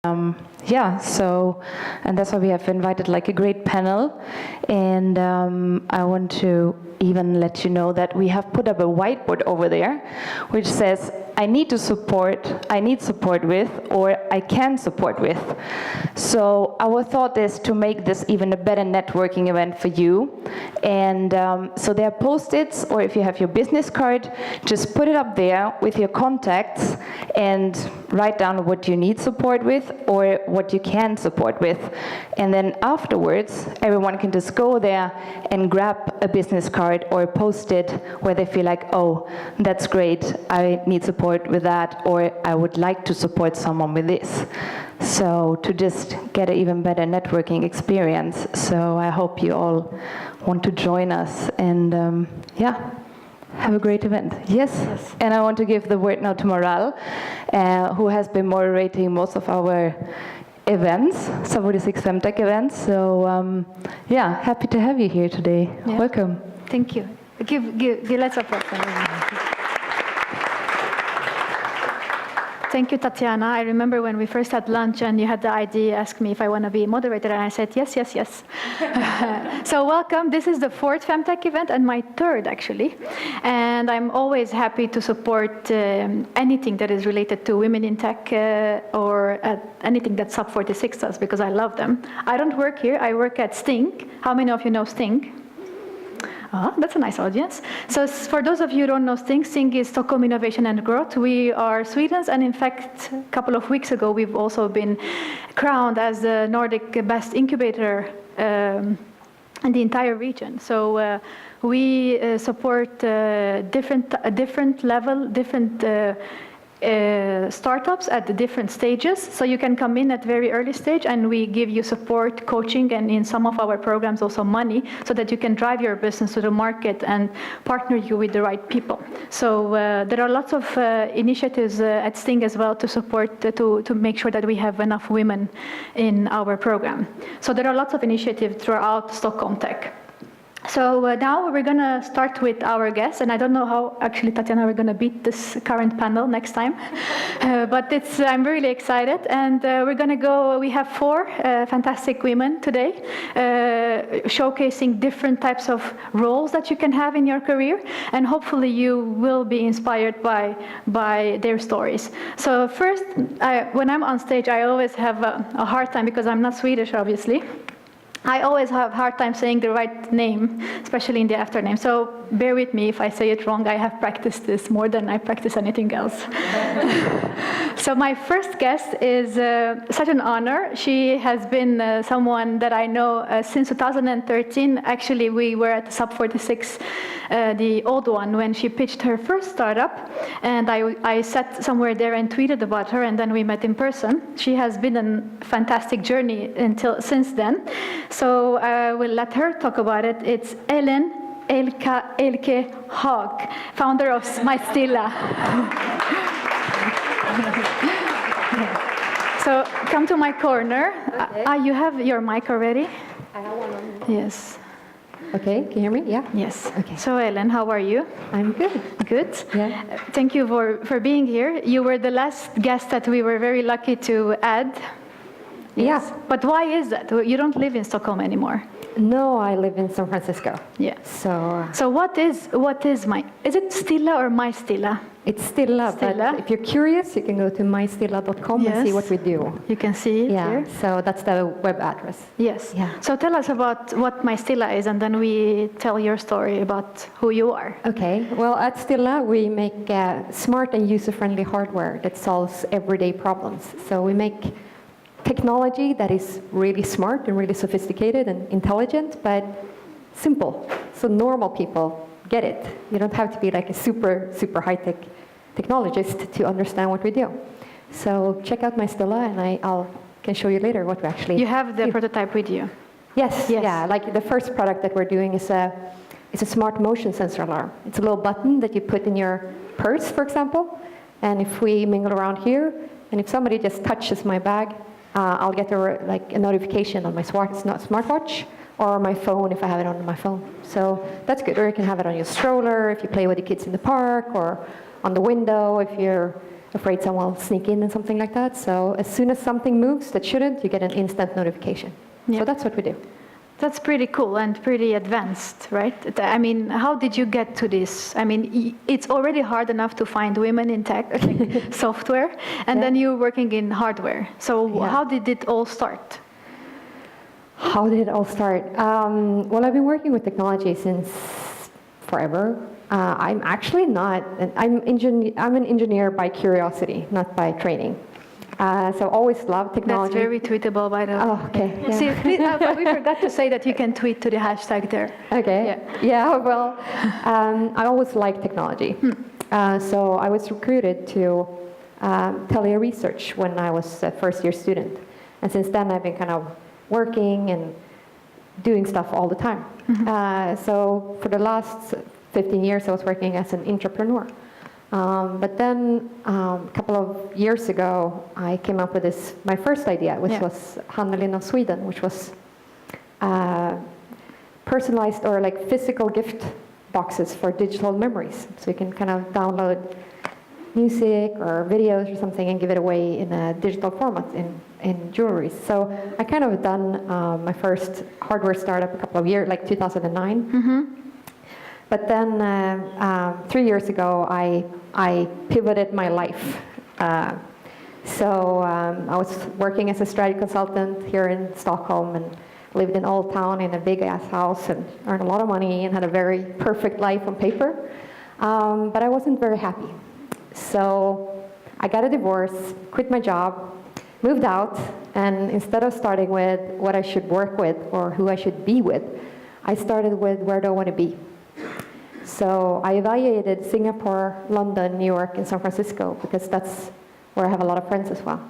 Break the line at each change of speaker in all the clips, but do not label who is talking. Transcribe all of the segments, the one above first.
And that's why we have invited like a great panel. And I want to even let you know that we have put up a whiteboard over there, which says, I need support with, or I can support with. So our thought is to make this even a better networking event for you. And so there are Post-its, or if you have your business card, just put it up there with your contacts and write down what you need support with or what you can support with. And then afterwards, everyone can just go there and grab a business card or a Post-it where they feel like, oh, that's great, I need support with that, or I would like to support someone with this. So to just get an even better networking experience. So I hope you all want to join us and have a great event. Yes. And I want to give the word now to Moral, who has been moderating most of our events, SUP46 FemTech events. So happy to have you here today. Yeah. Welcome.
Thank you. Give lots of applause. Thank you, Tatiana. I remember when we first had lunch and you had the idea, asked me if I want to be a moderator, and I said, yes. So welcome. This is the 4th FemTech event and my 3rd, actually. And I'm always happy to support anything that is related to women in tech or anything that SUP46 does, because I love them. I don't work here. I work at Sting. How many of you know Sting? That's a nice audience. So for those of you who don't know Sting, Sting is Stockholm Innovation and Growth. We are Sweden's, and in fact, a couple of weeks ago, we've also been crowned as the Nordic Best Incubator in the entire region. So we support different startups at the different stages. So you can come in at very early stage and we give you support, coaching, and in some of our programs also money, so that you can drive your business to the market and partner you with the right people. So there are lots of initiatives at Sting as well to support, to make sure that we have enough women in our program. So there are lots of initiatives throughout Stockholm Tech. So now we're going to start with our guests, and I don't know how, actually, Tatiana, we're going to beat this current panel next time, but I'm really excited, and we're going to go, we have 4 fantastic women today, showcasing different types of roles that you can have in your career, and hopefully you will be inspired by their stories. So first, when I'm on stage, I always have a hard time, because I'm not Swedish, obviously. I always have a hard time saying the right name, especially in the after-name. So bear with me if I say it wrong. I have practiced this more than I practice anything else. So my first guest is such an honor. She has been someone that I know since 2013. Actually, we were at SUP46, the old one, when she pitched her first startup. And I sat somewhere there and tweeted about her, and then we met in person. She has been a fantastic journey since then. So I will let her talk about it. It's Elin Elkehag, founder of Stilla. So come to my corner. Okay. You have your mic already?
I have one on.
Yes.
Okay, can you hear me? Yeah?
Yes.
Okay.
So Elin, how are you?
I'm good.
Good?
Yeah.
Thank you for being here. You were the last guest that we were very lucky to add. Yes. Yeah. But why is that? You don't live in Stockholm anymore.
No, I live in San Francisco.
Yeah.
So
what is is it Stilla or my Stilla?
It's Stilla, but if you're curious, you can go to mystilla.com and see what we do.
You can see it here.
So that's the web address.
Yes.
Yeah.
So tell us about what mystilla is, and then we tell your story about who you are.
Okay. Well, at Stilla, we make smart and user-friendly hardware that solves everyday problems. So we make technology that is really smart and really sophisticated and intelligent, but simple. So normal people get it. You don't have to be like a super high-tech technologist to understand what we do. So check out mystilla, and I can show you later what we actually do.
You have the prototype with you?
Yes. Yeah. Like the first product that we're doing is a smart motion sensor alarm. It's a little button that you put in your purse, for example. And if we mingle around here, and if somebody just touches my bag, I'll get a notification on my smartwatch or my phone if I have it on my phone. So that's good. Or you can have it on your stroller if you play with the kids in the park, or on the window if you're afraid someone will sneak in and something like that. So as soon as something moves that shouldn't, you get an instant notification.
Yeah.
So that's what we do.
That's pretty cool and pretty advanced, right? I mean, how did you get to this? I mean, it's already hard enough to find women in tech, like software, and then you're working in hardware. So how did it all start?
How did it all start? Well, I've been working with technology since forever. I'm actually not, I'm an engineer by curiosity, not by training. So always loved technology.
That's very tweetable, by the way.
Oh, okay. Yeah.
See, we forgot to say that you can tweet to the hashtag there.
Okay. Yeah, well, I always liked technology. So I was recruited to Telia Research when I was a first-year student. And since then, I've been kind of working and doing stuff all the time. So for the last 15 years, I was working as an entrepreneur. But then a couple of years ago, I came up with my first idea, which was Handling of Sweden, which was personalized or like physical gift boxes for digital memories. So you can kind of download music or videos or something and give it away in a digital format in jewelry. So I kind of done my first hardware startup a couple of years, like 2009. But then 3 years ago, I pivoted my life. So I was working as a strategy consultant here in Stockholm and lived in Old Town in a big-ass house and earned a lot of money and had a very perfect life on paper. But I wasn't very happy. So I got a divorce, quit my job, moved out, and instead of starting with what I should work with or who I should be with, I started with where do I want to be. So I evaluated Singapore, London, New York, and San Francisco because that's where I have a lot of friends as well.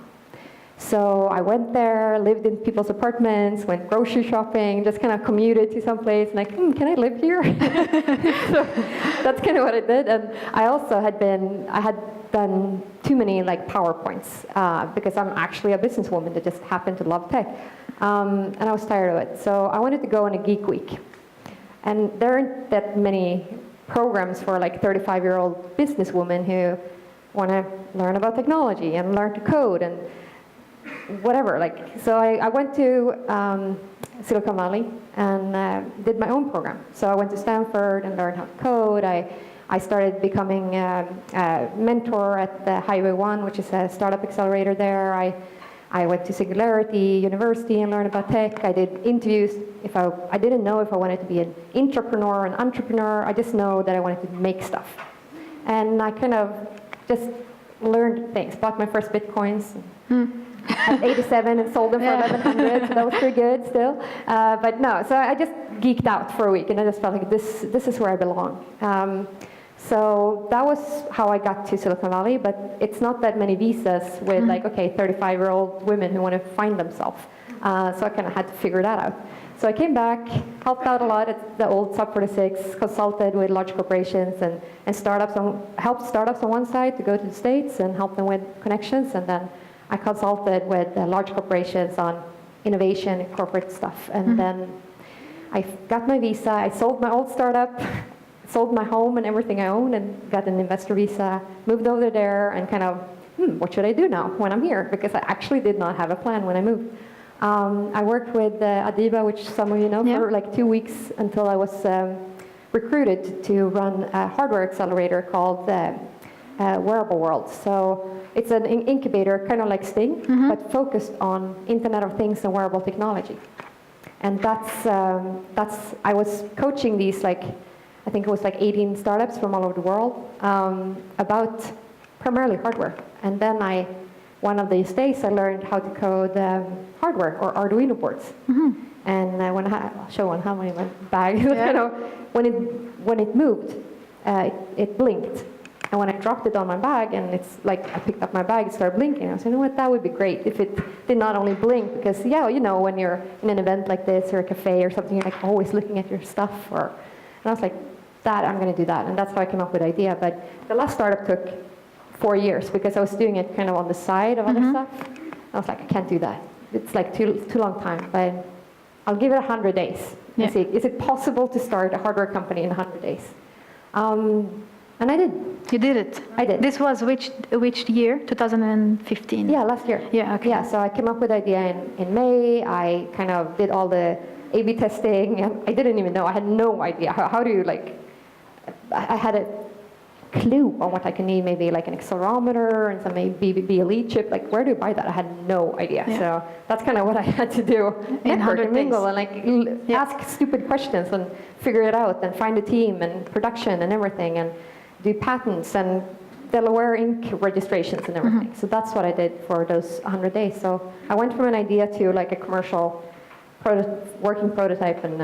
So I went there, lived in people's apartments, went grocery shopping, just kind of commuted to some place, like, can I live here? So that's kind of what I did. And I also had done too many like PowerPoints because I'm actually a businesswoman that just happened to love tech. And I was tired of it. So I wanted to go on a geek week. And there aren't that many programs for like 35-year-old businesswomen who want to learn about technology and learn to code and whatever. So I went to Silicon Valley and did my own program. So I went to Stanford and learned how to code. I started becoming a mentor at the Highway 1, which is a startup accelerator there. I went to Singularity University and learned about tech. I did interviews. I didn't know if I wanted to be an intrapreneur, an entrepreneur. I just know that I wanted to make stuff. And I kind of just learned things. Bought my first Bitcoins. At 87 and sold them for 1,100, so that was pretty good still. But no, so I just geeked out for a week, and I just felt like this is where I belong. So that was how I got to Silicon Valley, but it's not that many visas with 35-year-old women who want to find themselves. So I kind of had to figure that out. So I came back, helped out a lot at the old SUP46, consulted with large corporations and startups, helped startups on one side to go to the States and help them with connections, and then I consulted with large corporations on innovation and corporate stuff. And then I got my visa, I sold my old startup, sold my home and everything I owned and got an investor visa, moved over there and kind of, what should I do now when I'm here? Because I actually did not have a plan when I moved. I worked with Adiba, which some of you know, for like 2 weeks until I was recruited to run a hardware accelerator called Wearable World. So it's an incubator, kind of like Sting, but focused on Internet of Things and wearable technology. And I was coaching these I think it was 18 startups from all over the world about primarily hardware. And then one of these days I learned how to code hardware or Arduino boards. And I'll show on how many in my bag. When it moved, it blinked. And when I dropped it on my bag, and it's like I picked up my bag, it started blinking. I was like, you know what, that would be great if it did not only blink, because when you're in an event like this or a cafe or something, you're like always looking at your stuff. And I was like, I'm going to do that. And that's how I came up with the idea. But the last startup took 4 years because I was doing it kind of on the side of other stuff. I was like, I can't do that. It's like too long time. But I'll give it 100 days and see, is it possible to start a hardware company in 100 days? And I did.
You did it?
I did.
This was which year? 2015?
Yeah, last year.
Yeah, okay.
Yeah, so I came up with the idea in May. I kind of did all the A/B testing, and I didn't even know. I had no idea. How do you, like, I had a clue on what I could need, maybe like an accelerometer and some maybe BLE chip. Like, where do you buy that? I had no idea.
Yeah.
So that's kind of what I had to do.
In
Network
100
and mingle
days.
and like ask stupid questions and figure it out and find a team and production and everything and do patents and Delaware Inc. registrations and everything. So that's what I did for those 100 days. So I went from an idea to like a commercial working prototype and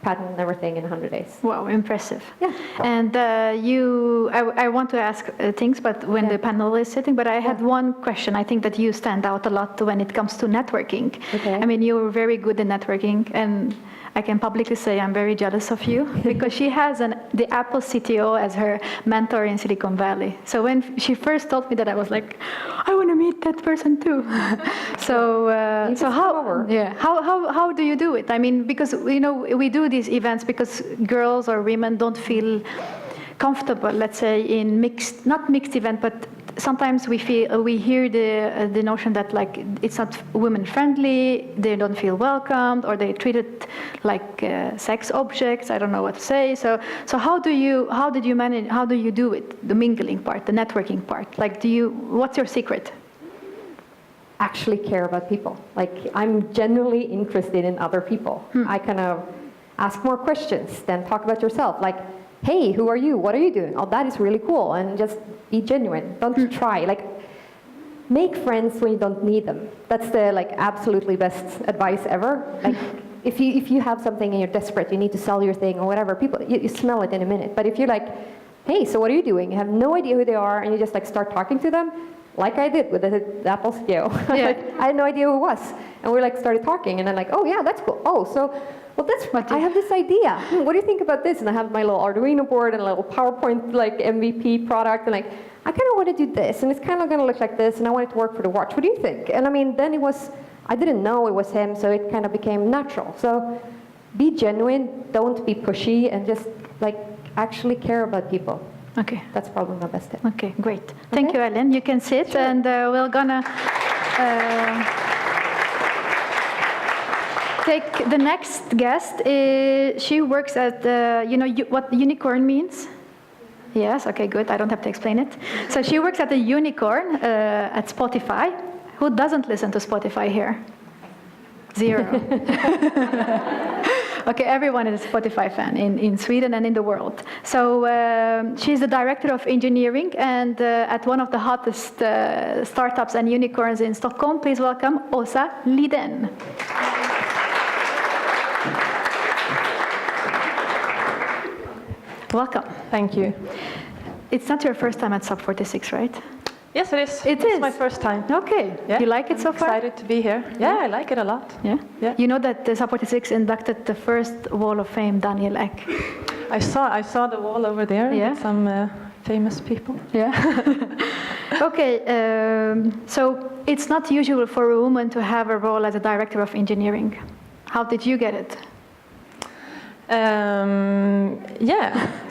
patent and everything in 100 days.
Wow, impressive.
Yeah.
And I want to ask things, but when the panel is sitting, but I had one question. I think that you stand out a lot when it comes to networking.
Okay.
I mean, you're very good in networking, and I can publicly say I'm very jealous of you because she has the Apple CTO as her mentor in Silicon Valley. So when she first told me that, I was like, I want to meet that person too. So how do you do it? I mean, because we do these events because girls or women don't feel comfortable, let's say, in not mixed event, but sometimes we hear the notion that like it's not women friendly, they don't feel welcomed, or they treat it like sex objects. I don't know what to say. So how do you do it? The mingling part, the networking part. Like, what's your secret?
Actually care about people. Like, I'm genuinely interested in other people. I kind of ask more questions than talk about yourself. Like, hey, who are you? What are you doing? Oh, that is really cool. And just be genuine. Don't try. Like, make friends when you don't need them. That's the absolutely best advice ever. Like, if you have something and you're desperate, you need to sell your thing or whatever, people, you smell it in a minute. But if you're like, hey, so what are you doing? You have no idea who they are, and you just start talking to them, like I did with the Apple CEO.
Yeah.
I had no idea who it was. And we started talking, and then oh yeah, that's cool. Oh, so, well, that's what I have this idea. What do you think about this? And I have my little Arduino board and a little PowerPoint MVP product, and I kind of want to do this, and it's kind of going to look like this, and I want it to work for the watch. What do you think? And I mean, then I didn't know it was him, so it kind of became natural. So be genuine, don't be pushy, and just actually care about people.
Okay.
That's probably my best tip.
Okay, great. Thank you, Elin. You can sit, sure. And we're gonna take the next guest. She works at what unicorn means? Yes. Okay. Good. I don't have to explain it. So she works at a unicorn at Spotify. Who doesn't listen to Spotify here? Zero. Okay, everyone is a Spotify fan in Sweden and in the world. So she's the director of engineering and at one of the hottest startups and unicorns in Stockholm. Please welcome Elsa Lidén. Welcome.
Thank you.
It's not your first time at SUP46, right?
Yes, it is.
It's
my first time.
Okay.
Yeah.
You like it so far?
Excited to be here. Yeah, I like it a lot.
Yeah?
Yeah.
You know that the SUP46 inducted the first Wall of Fame, Daniel Ek.
I saw the wall over there with some famous people.
Yeah. Okay, so it's not usual for a woman to have a role as a director of engineering. How did you get it?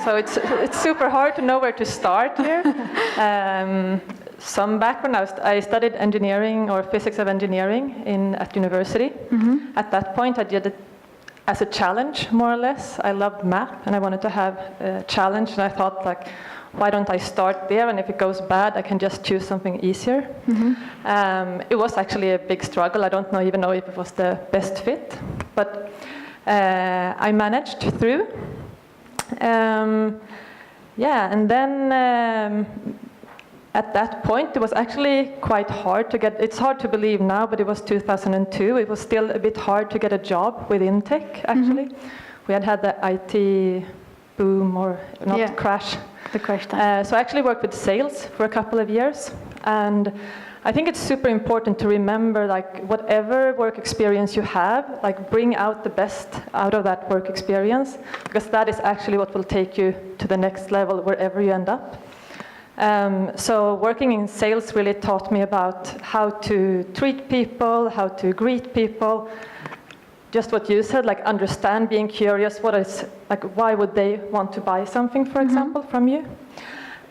So it's super hard to know where to start here. Some background, I studied engineering or physics of engineering at university. Mm-hmm. At that point, I did it as a challenge, more or less. I loved math, and I wanted to have a challenge, and I thought, why don't I start there, and if it goes bad, I can just choose something easier. Mm-hmm. It was actually a big struggle. I don't even know if it was the best fit, but I managed through. And then at that point, it was actually quite hard to get, it's hard to believe now, but it was 2002. It was still a bit hard to get a job within tech, actually. Mm-hmm. We had the IT boom, or not crash.
The crash time.
So I actually worked with sales for a couple of years. And I think it's super important to remember, whatever work experience you have, bring out the best out of that work experience, because that is actually what will take you to the next level, wherever you end up. So working in sales really taught me about how to treat people, how to greet people, just what you said, like understand, being curious, what is, like, why would they want to buy something, for example, from you?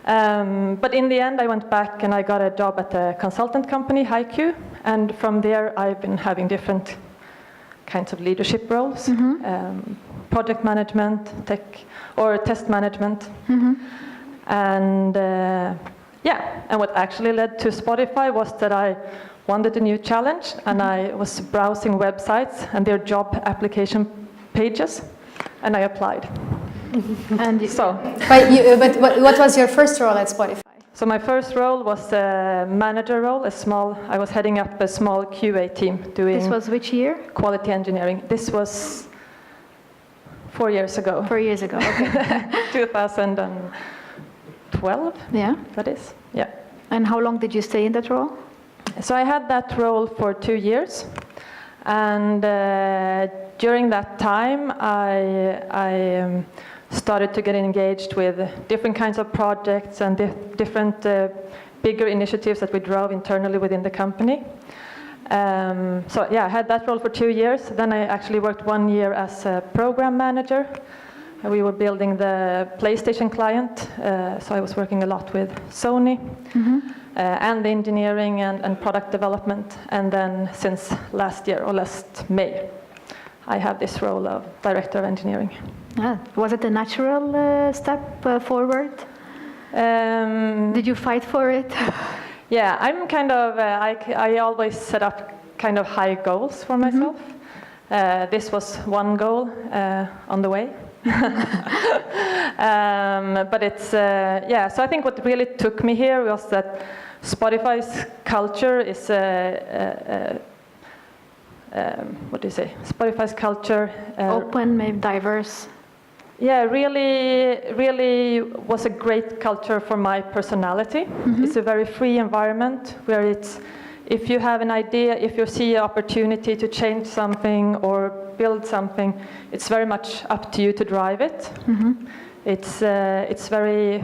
But in the end, I went back and I got a job at a consultant company, HiQ, and from there I've been having different kinds of leadership roles, project management, test management, and and what actually led to Spotify was that I wanted a new challenge, and I was browsing websites and their job application pages, and I applied.
And
So,
But what was your first role at Spotify?
so my first role was a manager role, I was heading up a small QA team doing
this was which year?
quality engineering. This was 4 years ago.
4 years ago, okay.
2012,
Yeah.
that is, yeah.
And how long did you stay in that role?
So I had that role for 2 years, and during that time I started to get engaged with different kinds of projects and different bigger initiatives that we drove internally within the company. So yeah, I had that role for 2 years. Then I actually worked 1 year as a program manager. We were building the PlayStation client, so I was working a lot with Sony and the engineering and product development. And then since last year, or last May, I have this role of director of engineering.
Was it a natural step forward? Did you fight for it?
Yeah, I'm kind of, I always set up kind of high goals for myself. This was one goal on the way. But it's, so I think what really took me here was that Spotify's culture is, what do you say? Spotify's culture.
Open, maybe diverse.
Yeah, really was a great culture for my personality. It's a very free environment where it's, if you have an idea, if you see an opportunity to change something or build something, it's very much up to you to drive it. It's very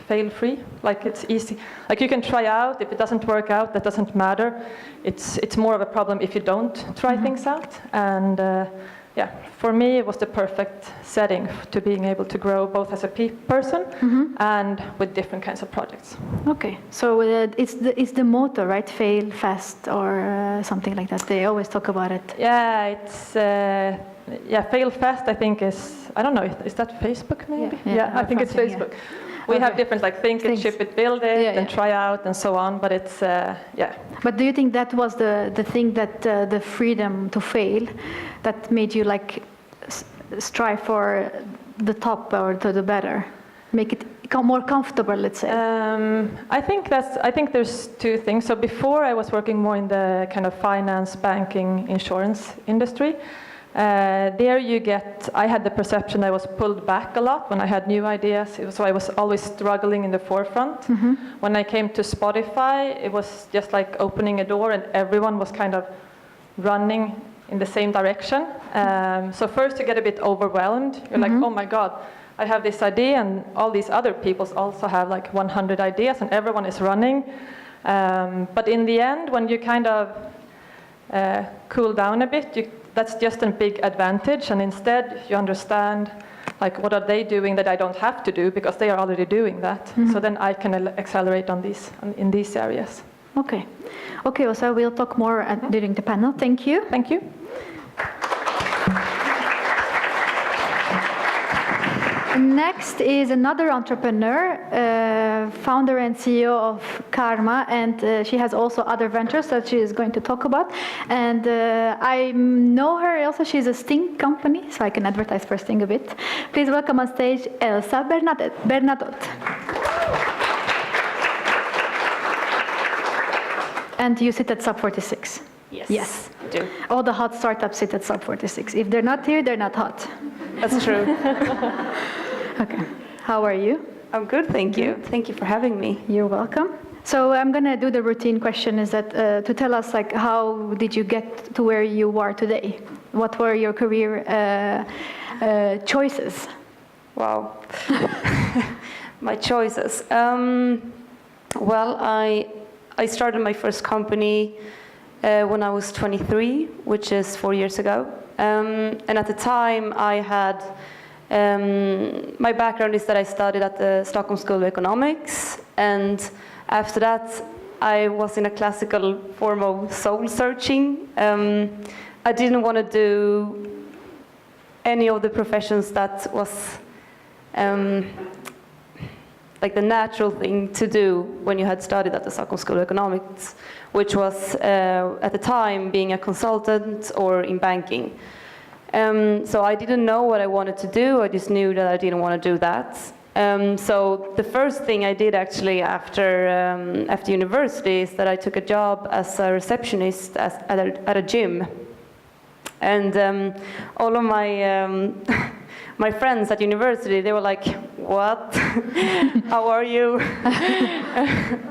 fail-free. Like, it's easy. Like, you can try out. If it doesn't work out, that doesn't matter. It's more of a problem if you don't try things out. And yeah, for me, it was the perfect setting to being able to grow both as a person and with different kinds of projects.
Okay, so it's the motto, right? Fail fast or something like that. They always talk about it.
Yeah, it's fail fast. I think is, I don't know. Is that Facebook maybe?
Yeah,
I think it's
something,
Facebook. We have different, like, think it, ship it, build it, and try out and so on. But it's
But do you think that was the thing that the freedom to fail that made you like strive for the top or to the better, make it more comfortable, let's say?
I think there's two things. So before I was working more in the kind of finance, banking, insurance industry. There I had the perception I was pulled back a lot when I had new ideas. So I was always struggling in the forefront. When I came to Spotify, it was just like opening a door and everyone was kind of running in the same direction. So first you get a bit overwhelmed. You're like, oh my God, I have this idea and all these other people also have like 100 ideas and everyone is running. But in the end, when you kind of cool down a bit, that's just a big advantage, and instead you understand, like, what are they doing that I don't have to do because they are already doing that. So then I can accelerate in these areas.
Okay, Elsa, we'll talk more during the panel. Thank you.
Thank you.
Next is another entrepreneur, founder and CEO of Karma, and she has also other ventures that she is going to talk about. And I know her, Elsa. She's a Sting company, so I can advertise for Sting a bit. Please welcome on stage Elsa Bernadotte. And you sit at SUP46. Yes.
I do.
All the hot startups sit at SUP46. If they're not here, they're not hot.
That's true.
Okay. How are you?
I'm good, thank you. Thank you for having me.
You're welcome. So I'm going to do the routine question, is that to tell us, like, how did you get to where you are today? What were your career choices?
Wow. My choices. Well, I started my first company when I was 23, which is 4 years ago. And at the time, I had my background is that I studied at the Stockholm School of Economics, and after that, I was in a classical form of soul searching. I didn't want to do any of the professions that was like the natural thing to do when you had studied at the Stockholm School of Economics, which was at the time being a consultant or in banking. So I didn't know what I wanted to do. I just knew that I didn't want to do that. So the first thing I did actually after university is that I took a job as a receptionist at a gym. And all of my my friends at university, they were like, "What? How are you?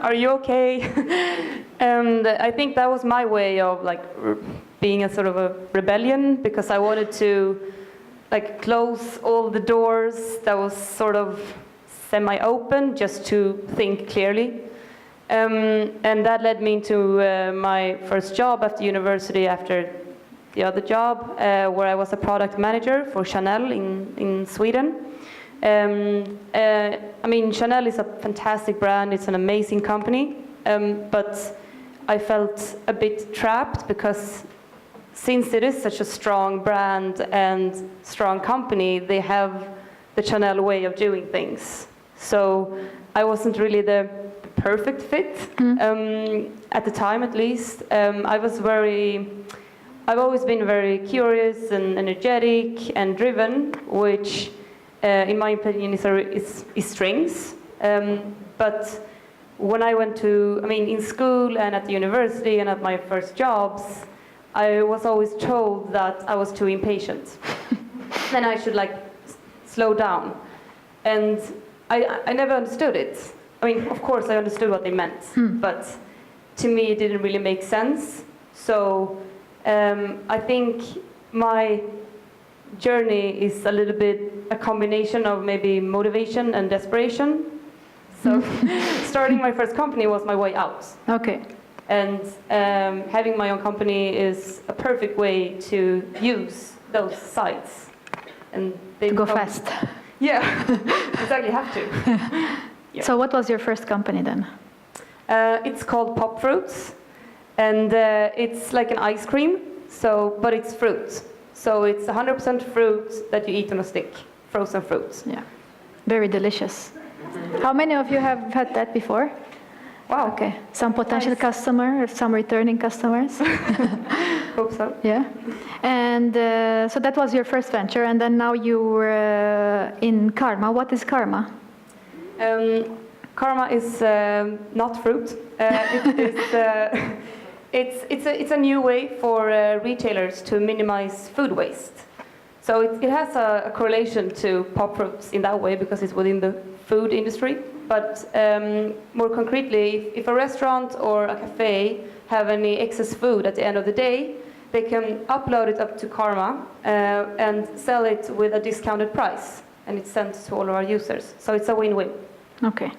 Are you okay?" And I think that was my way of like being a sort of a rebellion, because I wanted to like close all the doors that was sort of semi-open, just to think clearly. And that led me to my first job after university, after the other job, where I was a product manager for Chanel in Sweden. I mean, Chanel is a fantastic brand, it's an amazing company, but I felt a bit trapped, because since it is such a strong brand and strong company, they have the Chanel way of doing things. So I wasn't really the perfect fit, at the time at least. I've always been very curious and energetic and driven, which in my opinion is strengths. But when I went in school and at the university and at my first jobs, I was always told that I was too impatient. Then I should like slow down. And I never understood it. I mean, of course I understood what they meant, but to me it didn't really make sense. So I think my journey is a little bit a combination of maybe motivation and desperation. So starting my first company was my way out.
Okay.
And having my own company is a perfect way to use those sites. And they
To go fast.
Yeah, exactly, have to. Yeah.
So what was your first company then?
It's called Pop Fruits, and it's like an ice cream, but it's fruit. So it's 100% fruit that you eat on a stick, frozen fruits.
Yeah, very delicious. How many of you have had that before?
Wow.
Okay, some potential customer or some returning customers?
Hope so.
Yeah, and so that was your first venture, and then now you're in Karma. What is Karma?
Karma is not fruit. It's a new way for retailers to minimize food waste. So it has a correlation to Pop Fruits in that way, because it's within the food industry. But more concretely, if a restaurant or a cafe have any excess food at the end of the day, they can upload it up to Karma and sell it with a discounted price, and it's sent to all of our users. So it's a win-win.
Okay,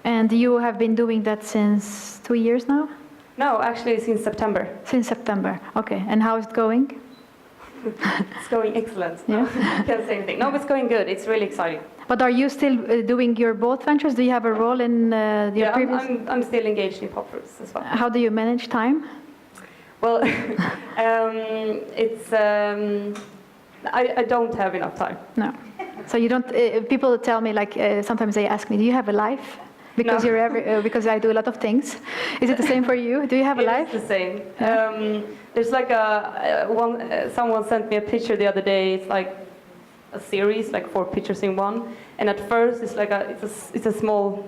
and you have been doing that since 2 years now?
No, actually since September.
Since September, okay. And how is it going?
It's going excellent.
Yeah.
I can't say anything. No, it's going good. It's really exciting.
But are you still doing your both ventures? Do you have a role in your previous?
I'm still engaged in Pop Fruits as well.
How do you manage time?
Well, I don't have enough time.
No. So you don't. People tell me sometimes they ask me, "Do you have a life?" Because
No.
Because I do a lot of things. Is it the same for you? Do you have a life?
It's the same. There's like someone sent me a picture the other day. It's like a series, like 4 pictures in one. And at first, it's a small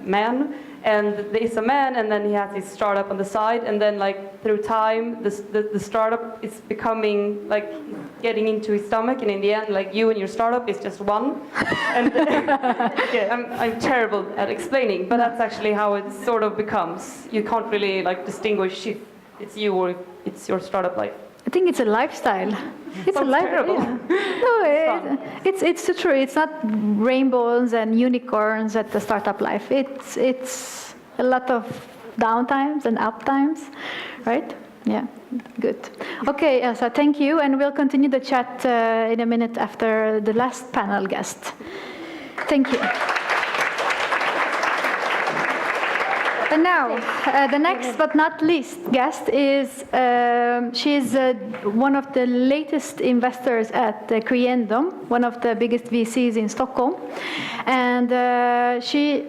man, and there's a man, and then he has his startup on the side, and then like through time, the startup is becoming like getting into his stomach, and in the end, like you and your startup is just one. And yeah, I'm terrible at explaining, but that's actually how it sort of becomes. You can't really like distinguish if it's you or if it's your startup life.
I think it's a lifestyle. It's
Sounds
a life.
terrible.
Yeah. No, it's the truth. It's not rainbows and unicorns at the startup life. It's a lot of downtimes and uptimes, right? Yeah. Good. Okay, Elsa, thank you. And we'll continue the chat in a minute after the last panel guest. Thank you. And now, the next but not least guest is, she's one of the latest investors at Creandum, one of the biggest VCs in Stockholm. And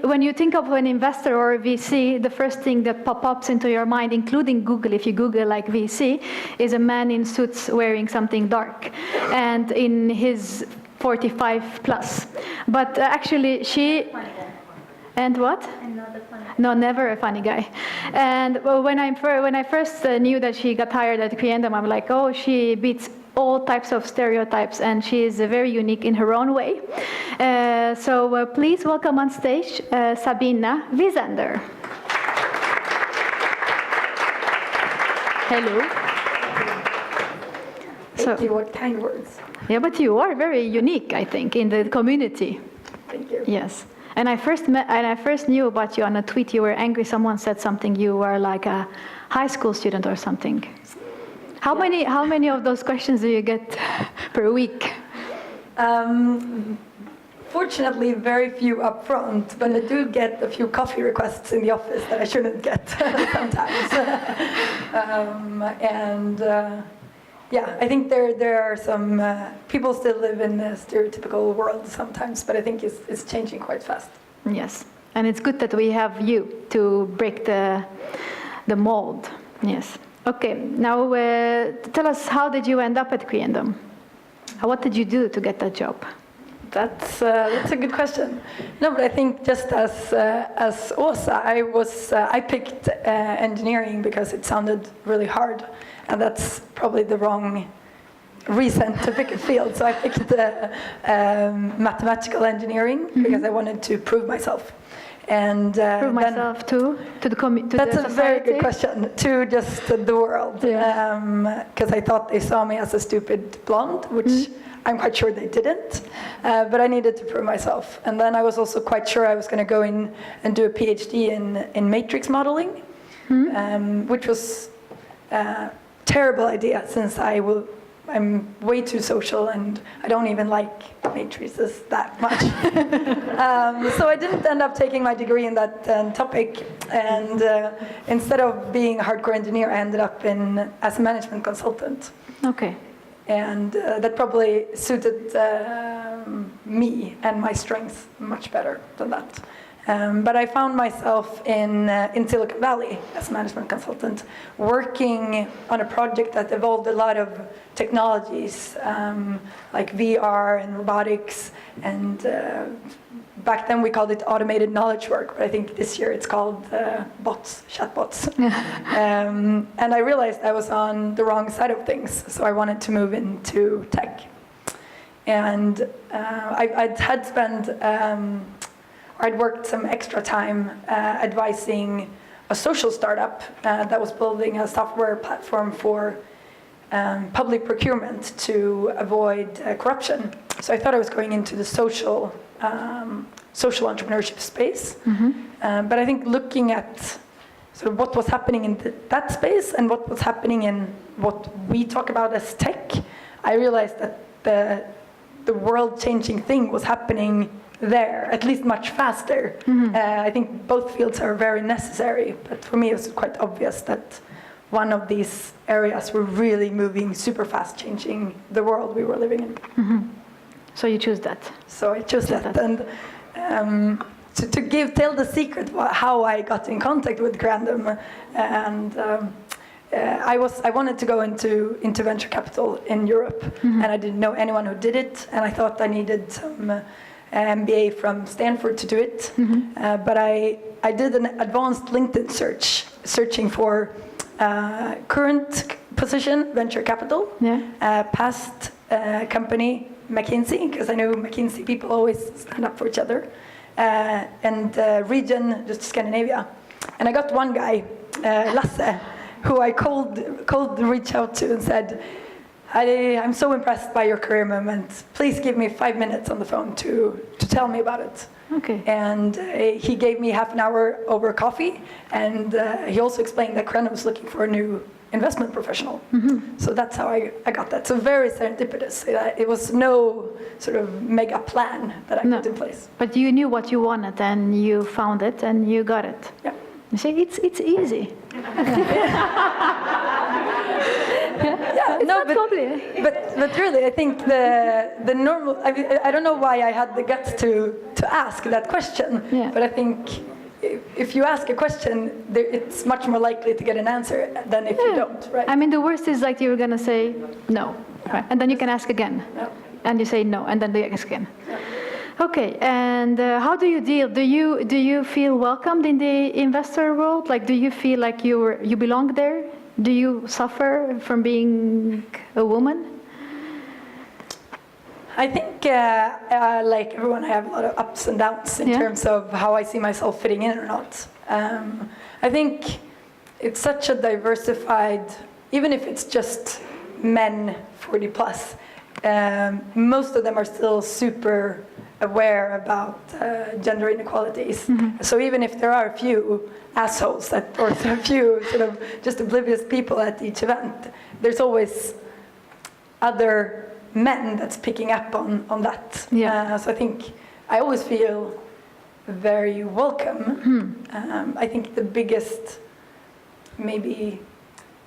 when you think of an investor or a VC, the first thing that pops into your mind, including Google, if you Google like VC, is a man in suits wearing something dark, and in his 45 plus. But actually she... And what? No, never a funny guy. And well, when I first knew that she got hired at Creandum, I'm like, oh, she beats all types of stereotypes, and she is very unique in her own way. So please welcome on stage Sabina Wizander. Hello.
Thank you, what kind words.
Yeah, but you are very unique, I think, in the community.
Thank you.
Yes. And I first knew about you on a tweet. You were angry. Someone said something. You were like a high school student or something. How many of those questions do you get per week?
Fortunately, very few up front, but I do get a few coffee requests in the office that I shouldn't get sometimes. Yeah, I think there are some people still live in a stereotypical world sometimes, but I think it's changing quite fast.
Yes, and it's good that we have you to break the mold. Yes. Okay. Now tell us, how did you end up at Creandum? What did you do to get that job?
That's a good question. No, but I think just as Elsa, I picked engineering because it sounded really hard. And that's probably the wrong reason to pick a field. So I picked mathematical engineering because I wanted to prove myself. And
prove myself to the community.
That's a very good question. To just the world, because I thought they saw me as a stupid blonde, which I'm quite sure they didn't. But I needed to prove myself. And then I was also quite sure I was going to go in and do a PhD in matrix modeling, which was terrible idea, since I'm way too social and I don't even like matrices that much. So I didn't end up taking my degree in that topic, and instead of being a hardcore engineer, I ended up as a management consultant.
Okay.
And that probably suited me and my strengths much better than that. But I found myself in Silicon Valley as a management consultant, working on a project that evolved a lot of technologies, like VR and robotics, and back then we called it automated knowledge work, but I think this year it's called chatbots. And I realized I was on the wrong side of things, so I wanted to move into tech. And I'd worked some extra time advising a social startup that was building a software platform for public procurement to avoid corruption. So I thought I was going into the social entrepreneurship space. But I think looking at sort of what was happening in that space and what was happening in what we talk about as tech, I realized that the world-changing thing was happening there, at least much faster. I think both fields are very necessary, but for me it was quite obvious that one of these areas were really moving super fast, changing the world we were living in.
So you choose that.
So I chose that. And to tell the secret how I got in contact with Creandum, and I wanted to go into venture capital in Europe, and I didn't know anyone who did it, and I thought I needed some MBA from Stanford to do it. But I did an advanced LinkedIn searching for current position, venture capital, past company, McKinsey, because I know McKinsey people always stand up for each other, and region, just Scandinavia. And I got one guy, Lasse, who I cold reached out to and said, I'm so impressed by your career moment. Please give me 5 minutes on the phone to tell me about it.
Okay.
And he gave me half an hour over coffee, and he also explained that Creandum was looking for a new investment professional. So that's how I got that. So very serendipitous. It was no sort of mega plan that I put in place.
But you knew what you wanted, and you found it, and you got it.
Yeah.
You see, it's easy.
But really, I think the normal. I don't know why I had the guts to ask that question.
Yeah.
But I think if you ask a question, it's much more likely to get an answer than if you don't, right?
I mean, the worst is like you're gonna say no, right? And then you can ask again, and you say no, and then you ask again. Okay, and how do you deal? Do you feel welcomed in the investor world? Like, do you feel like you belong there? Do you suffer from being a woman?
I think, like everyone, I have a lot of ups and downs in terms of how I see myself fitting in or not. I think it's such a diversified, even if it's just men 40 plus, most of them are still super aware about gender inequalities. So even if there are a few assholes or a few sort of just oblivious people at each event, there's always other men that's picking up on that. So I think I always feel very welcome. I think the biggest, maybe,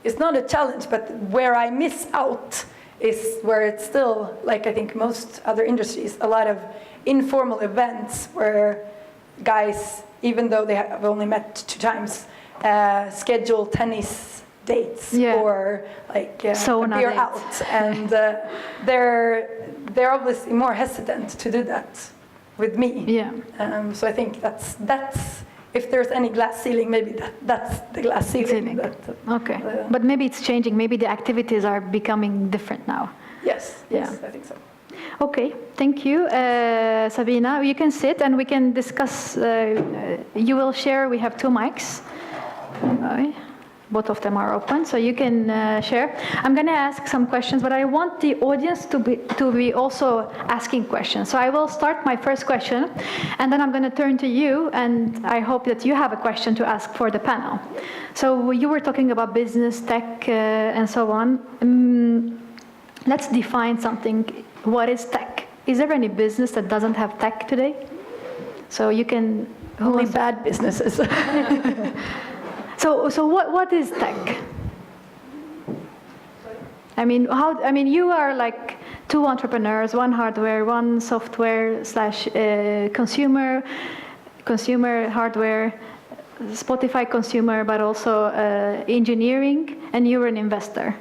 it's not a challenge, but where I miss out is where it's still, like I think most other industries, a lot of informal events where guys, even though they have only met 2 times, schedule tennis dates or like a beer out, and they're obviously more hesitant to do that with me. So I think that's if there's any glass ceiling, maybe that's the glass ceiling.
Okay, but maybe it's changing. Maybe the activities are becoming different now.
Yes, I think so.
Okay, thank you, Sabina. You can sit and we can discuss. You will share. We have 2 mics. Both of them are open, so you can share. I'm going to ask some questions, but I want the audience to be also asking questions. So I will start my first question, and then I'm going to turn to you, and I hope that you have a question to ask for the panel. So you were talking about business, tech, and so on. Let's define something. What is tech? Is there any business that doesn't have tech today? So you can...
Only bad businesses.
So what is tech? I mean, you are like 2 entrepreneurs, 1 hardware, 1 software / consumer hardware, Spotify consumer, but also engineering, and you're an investor.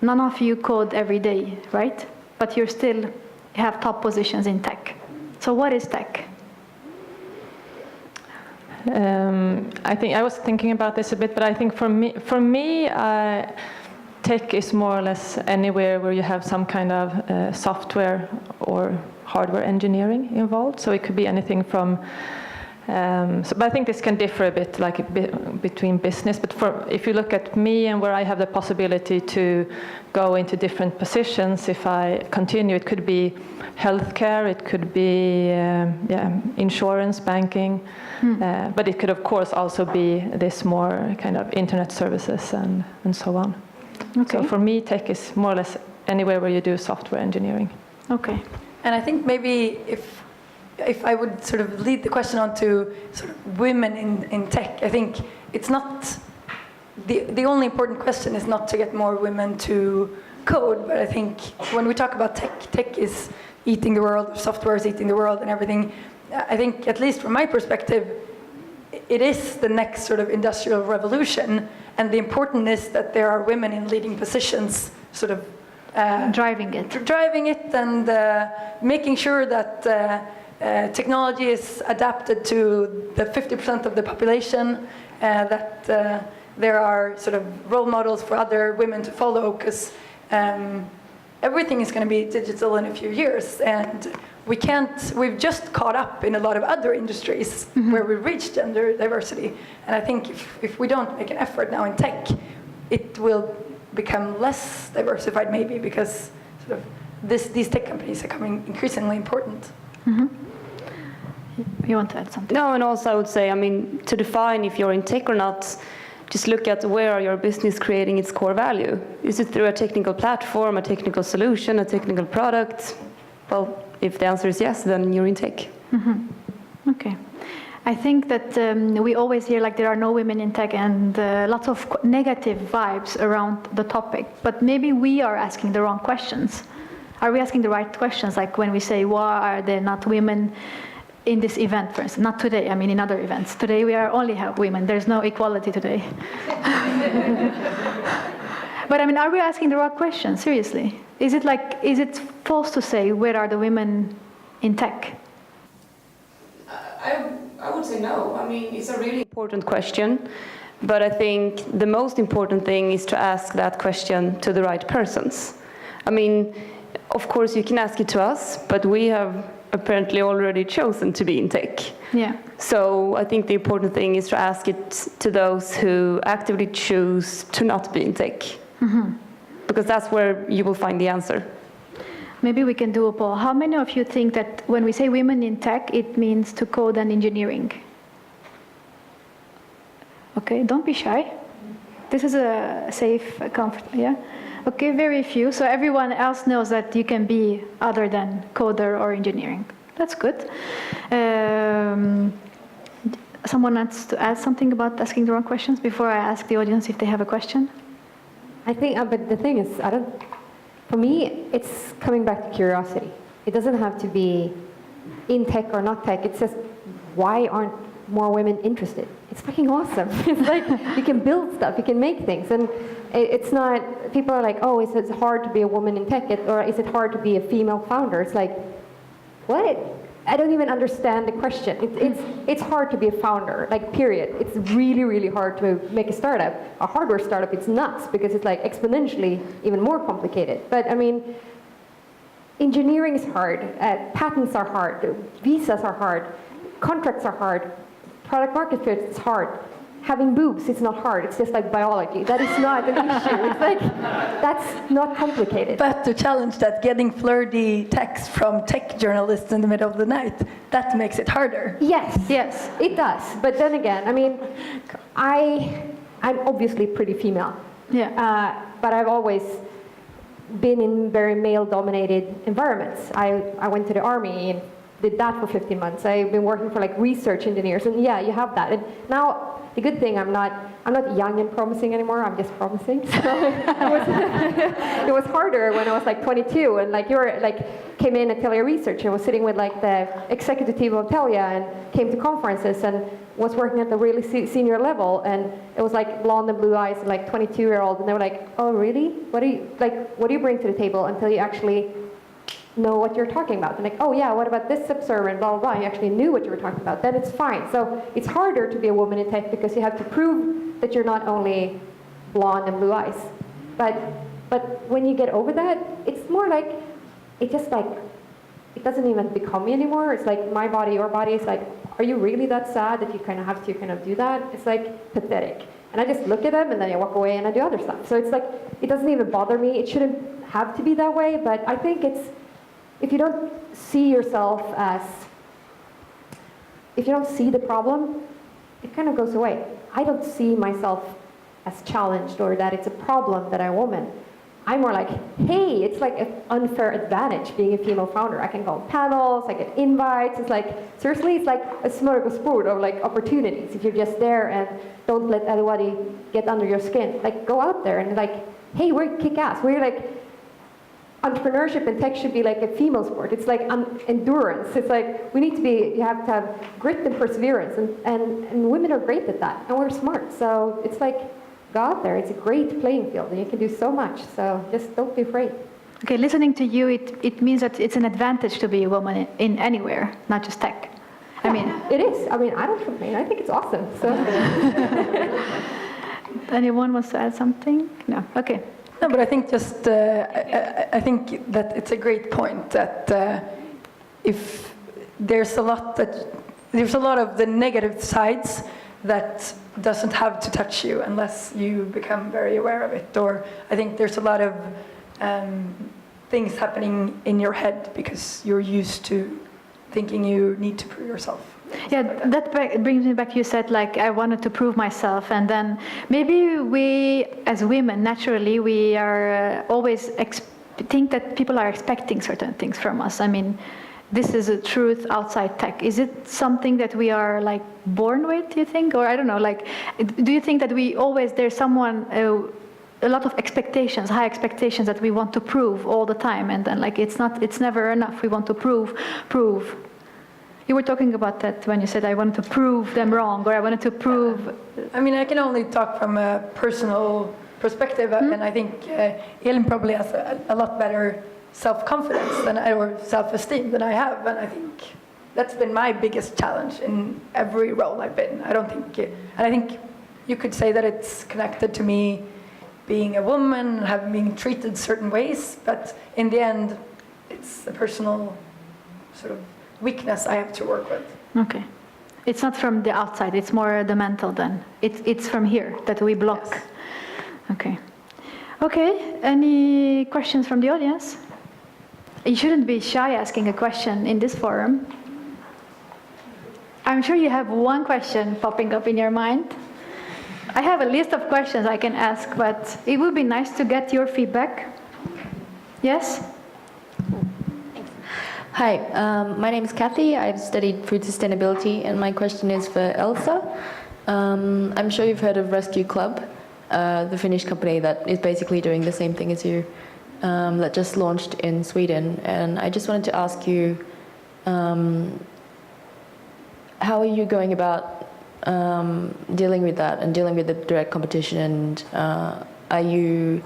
None of you code every day, right? But you still have top positions in tech. So what is tech?
I think I was thinking about this a bit, but I think for me, tech is more or less anywhere where you have some kind of software or hardware engineering involved. So it could be anything from. But I think this can differ a bit, between business. But if you look at me and where I have the possibility to go into different positions, if I continue, it could be healthcare, it could be insurance, banking, but it could of course also be this more kind of internet services and so on. Okay. So for me, tech is more or less anywhere where you do software engineering.
Okay.
And I think maybe if I would sort of lead the question on to sort of women in tech, I think it's not, the only important question is not to get more women to code, but I think when we talk about tech is eating the world, software is eating the world and everything. I think, at least from my perspective, it is the next sort of industrial revolution, and the important is that there are women in leading positions sort of
driving it
and making sure that technology is adapted to the 50% of the population, that there are sort of role models for other women to follow, because everything is going to be digital in a few years, and we've just caught up in a lot of other industries where we've reached gender diversity. And I think if we don't make an effort now in tech, it will become less diversified maybe, because sort of these tech companies are becoming increasingly important.
You want to add something?
No, and also I would say, I mean, to define if you're in tech or not, just look at where are your business creating its core value. Is it through a technical platform, a technical solution, a technical product? Well, if the answer is yes, then you're in tech.
Okay. I think that we always hear like there are no women in tech and lots of negative vibes around the topic, but maybe we are asking the wrong questions. Are we asking the right questions? Like when we say, why are there not women in this event, for instance? Not today, I mean in other events. Today we only have women. There's no equality today. But I mean, are we asking the wrong questions, seriously? Is it false to say, where are the women in tech?
I would say no. I mean, it's a really important question, but I think the most important thing is to ask that question to the right persons. I mean, of course you can ask it to us, but we have apparently already chosen to be in tech.
Yeah.
So I think the important thing is to ask it to those who actively choose to not be in tech. Because that's where you will find the answer.
Maybe we can do a poll. How many of you think that when we say women in tech, it means to code and engineering? Okay, don't be shy. This is a safe, comfortable, yeah? Okay, very few. So everyone else knows that you can be other than coder or engineering. That's good. Someone wants to add something about asking the wrong questions before I ask the audience if they have a question?
I think, but the thing is, for me, it's coming back to curiosity. It doesn't have to be in tech or not tech. It's just, why aren't more women interested? It's fucking awesome. It's like, you can build stuff, you can make things. And it's not, people are like, oh, is it hard to be a woman in tech? Or is it hard to be a female founder? It's like, what? I don't even understand the question. It's hard to be a founder, like, period. It's really, really hard to make a startup. A hardware startup, it's nuts because it's like exponentially even more complicated. But I mean, engineering is hard, patents are hard, visas are hard, contracts are hard, product market fit is hard. Having boobs, it's not hard, it's just like biology. That is not an issue. It's like, that's not complicated.
But to challenge that, getting flirty texts from tech journalists in the middle of the night, that makes it harder.
Yes, yes, it does. But then again, I mean, I'm obviously pretty female.
Yeah.
But I've always been in very male-dominated environments. I went to the army and did that for 15 months. I've been working for like research engineers, and yeah, you have that. And now, the good thing, I'm not young and promising anymore. I'm just promising. So it was harder when I was like 22, and like came in at Telia Research and was sitting with like the executive team of Telia and came to conferences and was working at the really senior level, and it was like blonde and blue eyes and like 22-year-old, and they were like, oh really? What do you bring to the table until you actually know what you're talking about? And like, oh yeah, what about this subserver and blah, blah, blah. You actually knew what you were talking about. Then it's fine. So it's harder to be a woman in tech because you have to prove that you're not only blonde and blue eyes. But when you get over that, it's more like, it doesn't even become me anymore. It's like my body, your body. It's like, are you really that sad that you kind of have to kind of do that? It's like pathetic. And I just look at them and then I walk away and I do other stuff. So it's like, it doesn't even bother me. It shouldn't have to be that way, but I think if you don't see yourself as, if you don't see the problem, it kind of goes away. I don't see myself as challenged or that it's a problem that I'm a woman. I'm more like, hey, it's like an unfair advantage being a female founder. I can go on panels, I get invites. It's like, seriously, it's like a smorgasbord of like opportunities. If you're just there and don't let anybody get under your skin, like go out there and like, hey, we're kick-ass. We're like, entrepreneurship and tech should be like a female sport. It's like endurance. It's like, you have to have grit and perseverance, and women are great at that, and we're smart. So it's like, go out there. It's a great playing field, and you can do so much. So just don't be afraid.
Okay, listening to you, it means that it's an advantage to be a woman in anywhere, not just tech. I mean,
it is. I mean, I don't complain. I think it's awesome. So.
Anyone wants to add something? No. Okay.
No, but I think I think that it's a great point that if there's a lot of the negative sides that doesn't have to touch you unless you become very aware of it. Or I think there's a lot of things happening in your head because you're used to thinking you need to prove yourself.
Yeah, that brings me back. You said like I wanted to prove myself, and then maybe we, as women, naturally we are always think that people are expecting certain things from us. I mean, this is a truth outside tech. Is it something that we are like born with? Do you think, or I don't know? Like, do you think that we always there's someone a lot of expectations, high expectations that we want to prove all the time, and then like it's never enough. We want to prove. You were talking about that when you said I wanted to prove them wrong, or I wanted to prove.
I mean, I can only talk from a personal perspective, and I think Elin probably has a lot better self-confidence or self-esteem than I have, and I think that's been my biggest challenge in every role I've been. I think you could say that it's connected to me being a woman, having been treated certain ways, but in the end, it's a personal sort of weakness I have to work with.
Okay. It's not from the outside, it's more the mental then. It's from here that we block.
Yes.
Okay. Okay, any questions from the audience? You shouldn't be shy asking a question in this forum. I'm sure you have one question popping up in your mind. I have a list of questions I can ask, but it would be nice to get your feedback. Yes?
Hi, my name is Kathy. I've studied food sustainability, and my question is for Elsa. I'm sure you've heard of Rescue Club, the Finnish company that is basically doing the same thing as you, that just launched in Sweden. And I just wanted to ask you, how are you going about dealing with that and dealing with the direct competition? And are you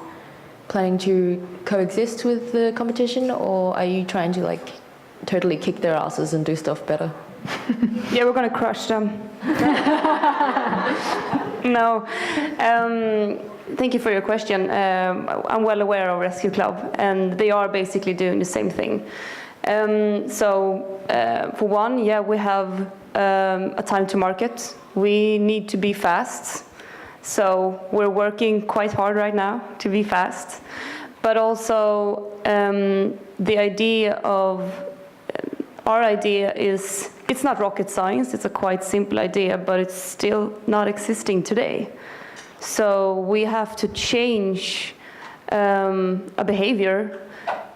planning to coexist with the competition, or are you trying to like totally kick their asses and do stuff better?
Yeah, we're going to crush them. No. Thank you for your question. I'm well aware of Rescue Club, and they are basically doing the same thing. For one, yeah, we have a time to market. We need to be fast. So we're working quite hard right now to be fast. But also the idea of our idea is, it's not rocket science, it's a quite simple idea, but it's still not existing today. So we have to change a behavior,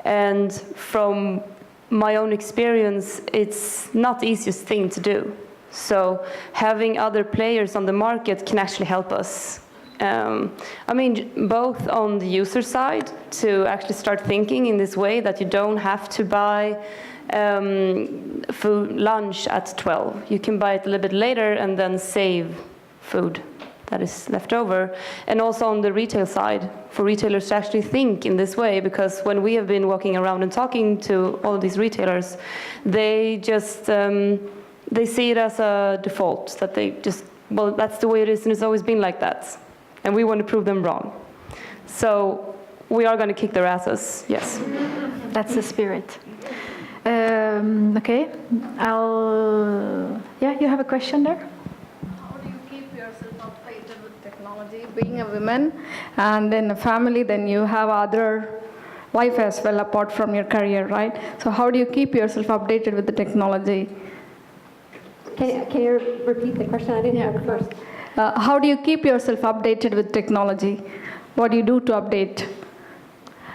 and from my own experience, it's not the easiest thing to do. So having other players on the market can actually help us. I mean, both on the user side, to actually start thinking in this way that you don't have to buy food lunch at 12. You can buy it a little bit later and then save food that is left over. And also on the retail side, for retailers to actually think in this way, because when we have been walking around and talking to all of these retailers, they just they see it as a default, that they just, well, that's the way it is and it's always been like that. And we want to prove them wrong. So we are going to kick their asses, yes.
That's the spirit. Okay, yeah, you have a question there?
How do you keep yourself updated with technology? Being a woman and in a family, then you have other life as well apart from your career, right? So how do you keep yourself updated with the technology?
Can you repeat the question? I didn't hear it first.
How do you keep yourself updated with technology? What do you do to update?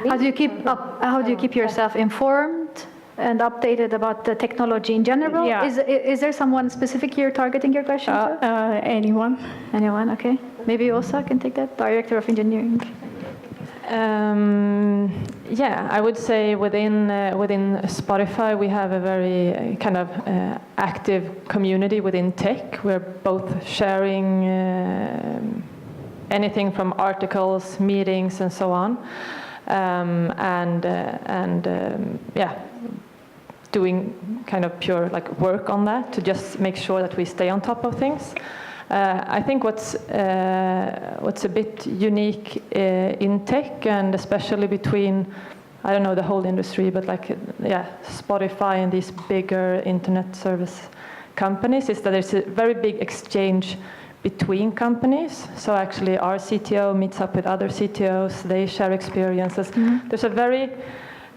How do you keep yourself informed and updated about the technology in general?
Yeah.
Is there someone specific you're targeting your question to?
Anyone.
Anyone, okay. Maybe Elsa can take that, Director of Engineering.
Yeah, I would say within Spotify we have a very kind of active community within tech. We're both sharing anything from articles, meetings, and so on, yeah, doing kind of pure like work on that to just make sure that we stay on top of things. I think what's a bit unique in tech, and especially between, I don't know the whole industry, but like, yeah, Spotify and these bigger internet service companies, is that there's a very big exchange between companies. So actually our CTO meets up with other CTOs, they share experiences. Mm-hmm. There's a very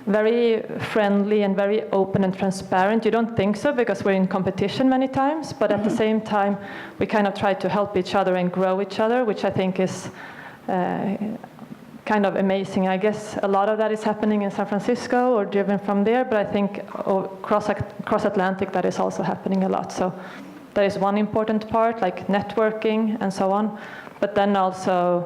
very friendly and very open and transparent. You don't think so because we're in competition many times, but at the same time, we kind of try to help each other and grow each other, which I think is kind of amazing. I guess a lot of that is happening in San Francisco or driven from there, but I think cross Atlantic that is also happening a lot. So that is one important part, like networking and so on, but then also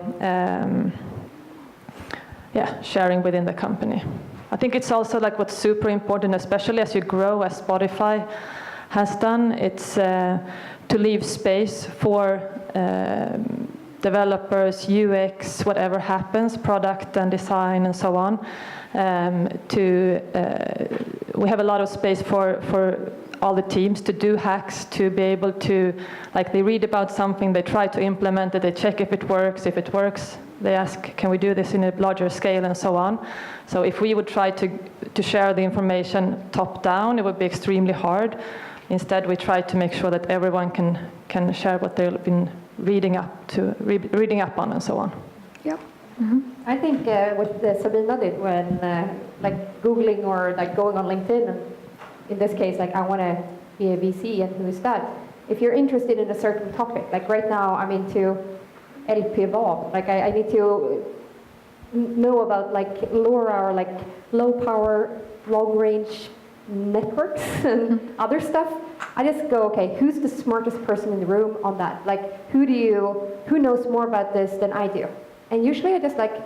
sharing within the company. I think it's also like what's super important, especially as you grow, as Spotify has done, it's to leave space for developers, UX, whatever happens, product and design and so on. We have a lot of space for all the teams to do hacks, to be able to, like they read about something, they try to implement it, they check if it works. If it works, they ask, can we do this in a larger scale and so on. So if we would try to share the information top down, it would be extremely hard. Instead, we try to make sure that everyone can share what they've been reading up on and so on.
Yep. Mm-hmm. I think what Sabina did when like Googling or like going on LinkedIn, and in this case, like I want to be a VC, and who's that? If you're interested in a certain topic, like right now I'm into Elkehag, like I need to know about like LoRa or like low power, long range networks and other stuff. I just go, okay, who's the smartest person in the room on that? Like who knows more about this than I do? And usually I just like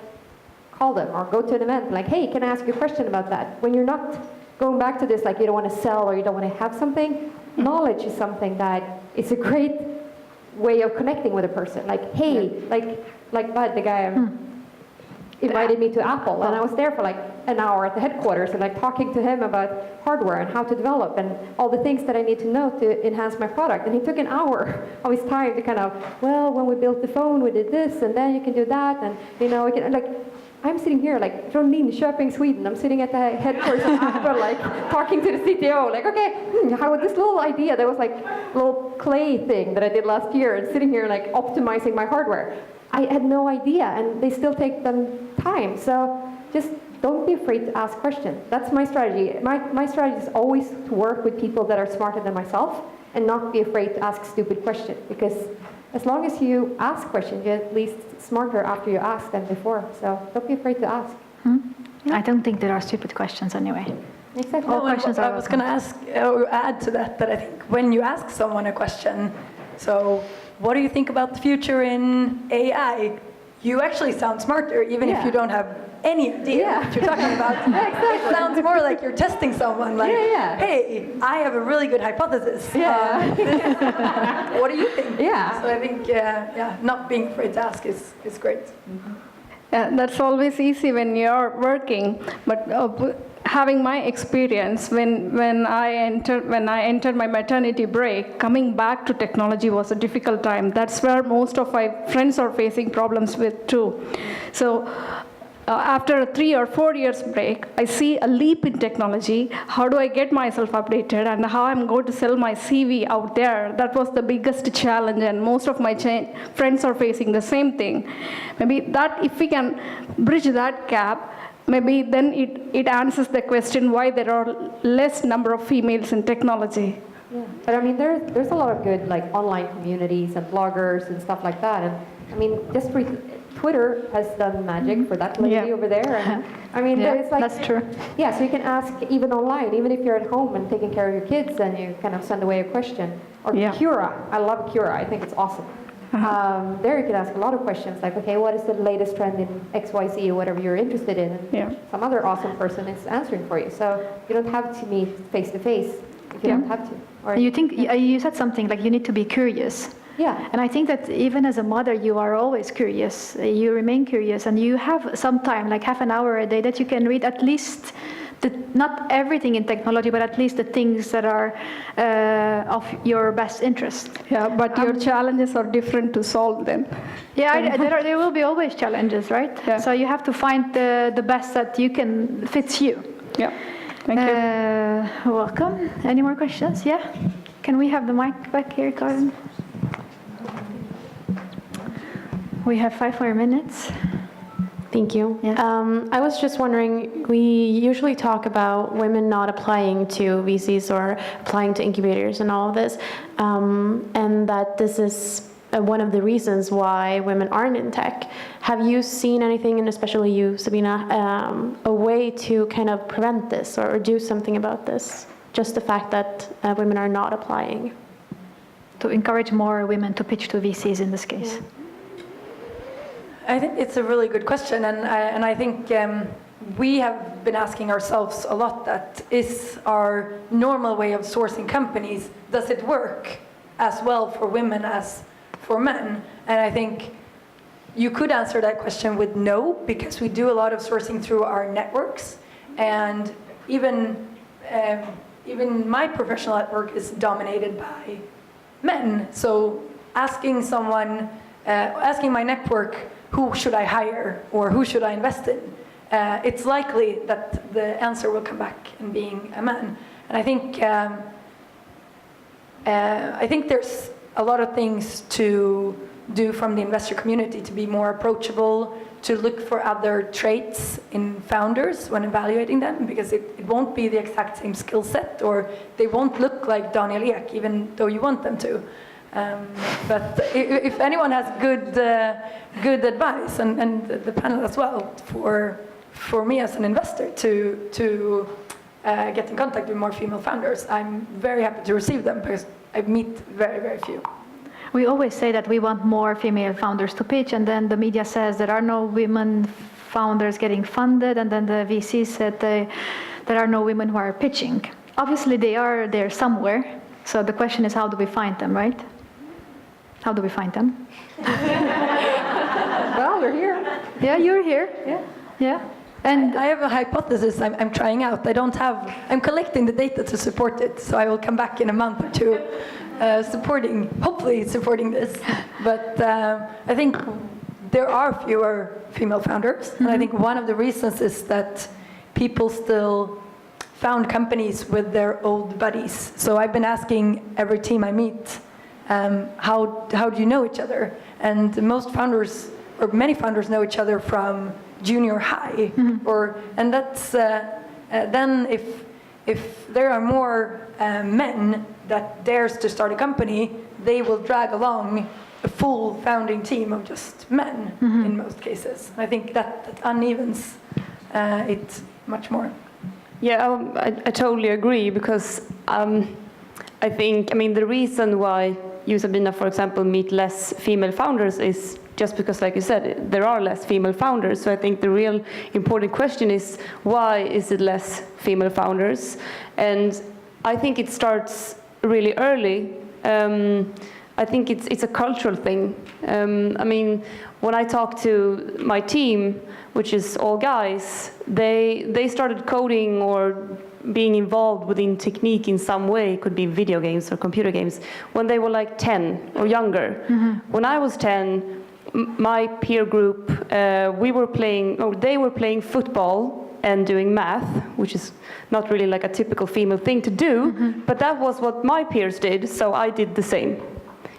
call them or go to an event like, hey, can I ask you a question about that? When you're not going back to this, like you don't want to sell or you don't want to have something, knowledge is something that is a great way of connecting with a person. Like, hey, like Bud, the guy invited me to Apple, and I was there for like an hour at the headquarters and like talking to him about hardware and how to develop and all the things that I need to know to enhance my product. And he took an hour of his time to kind of, well, when we built the phone, we did this, and then you can do that, and you know, we can like. I'm sitting here like from Linköping, Sweden. I'm sitting at the headquarters of Apple, like talking to the CTO, like, okay, how would this little idea that was like a little clay thing that I did last year, and sitting here like optimizing my hardware. I had no idea, and they still take them time. So just don't be afraid to ask questions. That's my strategy. My strategy is always to work with people that are smarter than myself and not be afraid to ask stupid questions, because as long as you ask questions, you're at least smarter after you ask than before. So don't be afraid to ask.
Yeah. I don't think there are stupid questions anyway.
Exactly.
All questions I was going to ask or add to that I think when you ask someone a question, so what do you think about the future in AI? You actually sound smarter, even if you don't have any idea what you're talking about. Exactly. It sounds more like you're testing someone, like, hey, I have a really good hypothesis. What do you think? So I think, not being afraid to ask is great.
Mm-hmm. That's always easy when you're working, but having my experience when I entered my maternity break, coming back to technology was a difficult time. That's where most of my friends are facing problems with too. So after a 3 or 4 years break, I see a leap in technology. How do I get myself updated, and how I'm going to sell my CV out there? That was the biggest challenge, and most of my friends are facing the same thing. Maybe that if we can bridge that gap, maybe then it answers the question why there are less number of females in technology.
Yeah, but I mean, there's a lot of good like online communities and bloggers and stuff like that. And I mean, just Twitter has done magic for that lady over there. And I mean, it's like,
that's true.
Yeah, so you can ask even online, even if you're at home and taking care of your kids, and you kind of send away a question. Or Cura, I love Cura. I think it's awesome. There you can ask a lot of questions like, okay, what is the latest trend in XYZ or whatever you're interested in? And some other awesome person is answering for you. So you don't have to meet face to face if you don't have to. Or
you said something like you need to be curious.
Yeah.
And I think that even as a mother, you are always curious. You remain curious, and you have some time, like half an hour a day, that you can read at least not everything in technology, but at least the things that are of your best interest.
Yeah, but your challenges are different to solve then.
Yeah, there will be always challenges, right? Yeah. So you have to find the best that fits you.
Yeah. Thank you.
Welcome. Any more questions? Yeah. Can we have the mic back here, Karin? We have 5 more minutes.
Thank you.
Yeah.
I was just wondering, we usually talk about women not applying to VCs or applying to incubators and all of this, and that this is one of the reasons why women aren't in tech. Have you seen anything, and especially you, Sabina, a way to kind of prevent this or do something about this? Just the fact that women are not applying.
To encourage more women to pitch to VCs in this case.
Yeah.
I think it's a really good question, and I think we have been asking ourselves a lot, that is our normal way of sourcing companies, does it work as well for women as for men? And I think you could answer that question with no, because we do a lot of sourcing through our networks, and even my professional network is dominated by men. So asking someone, asking my network, who should I hire or who should I invest in? It's likely that the answer will come back in being a man. And I think there's a lot of things to do from the investor community to be more approachable, to look for other traits in founders when evaluating them, because it won't be the exact same skill set, or they won't look like Daniel Ek, even though you want them to. But if anyone has good advice, and the panel as well, for me as an investor to get in contact with more female founders, I'm very happy to receive them, because I meet very, very few.
We always say that we want more female founders to pitch, and then the media says there are no women founders getting funded, and then the VCs said there are no women who are pitching. Obviously they are there somewhere, so the question is, how do we find them, right? How do we find them?
Well, we're here.
Yeah, you're here.
Yeah.
Yeah. And
I have a hypothesis I'm trying out. I'm collecting the data to support it, so I will come back in a month or two hopefully supporting this. But I think there are fewer female founders, and I think one of the reasons is that people still found companies with their old buddies. So I've been asking every team I meet, how do you know each other? And most founders, or many founders, know each other from junior high, and that's then if there are more men that dares to start a company, they will drag along a full founding team of just men in most cases. I think that unevens it much more.
Yeah, I totally agree, because I think, the reason why you, Sabina, for example, meet less female founders is just because, like you said, there are less female founders. So I think the real important question is, why is it less female founders? And I think it starts really early. I think it's a cultural thing. When I talk to my team, which is all guys, they started coding or being involved within technique in some way, could be video games or computer games, when they were like 10 or younger. When I was 10, my peer group, they were playing football and doing math, which is not really like a typical female thing to do, but that was what my peers did, so I did the same.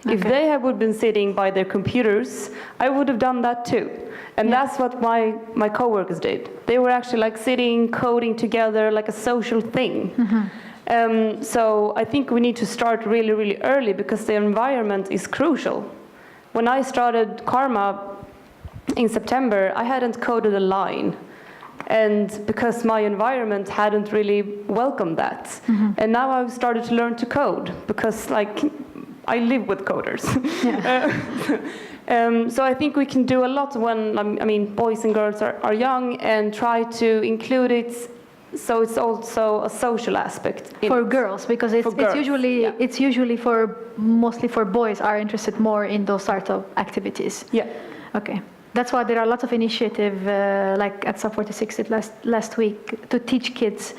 Okay. If they would have been sitting by their computers, I would have done that too. And that's what my coworkers did. They were actually like sitting, coding together, like a social thing. So I think we need to start really, really early, because the environment is crucial. When I started Karma in September, I hadn't coded a line. And because my environment hadn't really welcomed that. And now I've started to learn to code, because I live with coders. So I think we can do a lot when, boys and girls are young, and try to include it, so it's also a social aspect.
For girls, because it's usually mostly for boys are interested more in those sort of activities.
Yeah.
Okay. That's why there are lots of initiative, like at SUP46 last week, to teach kids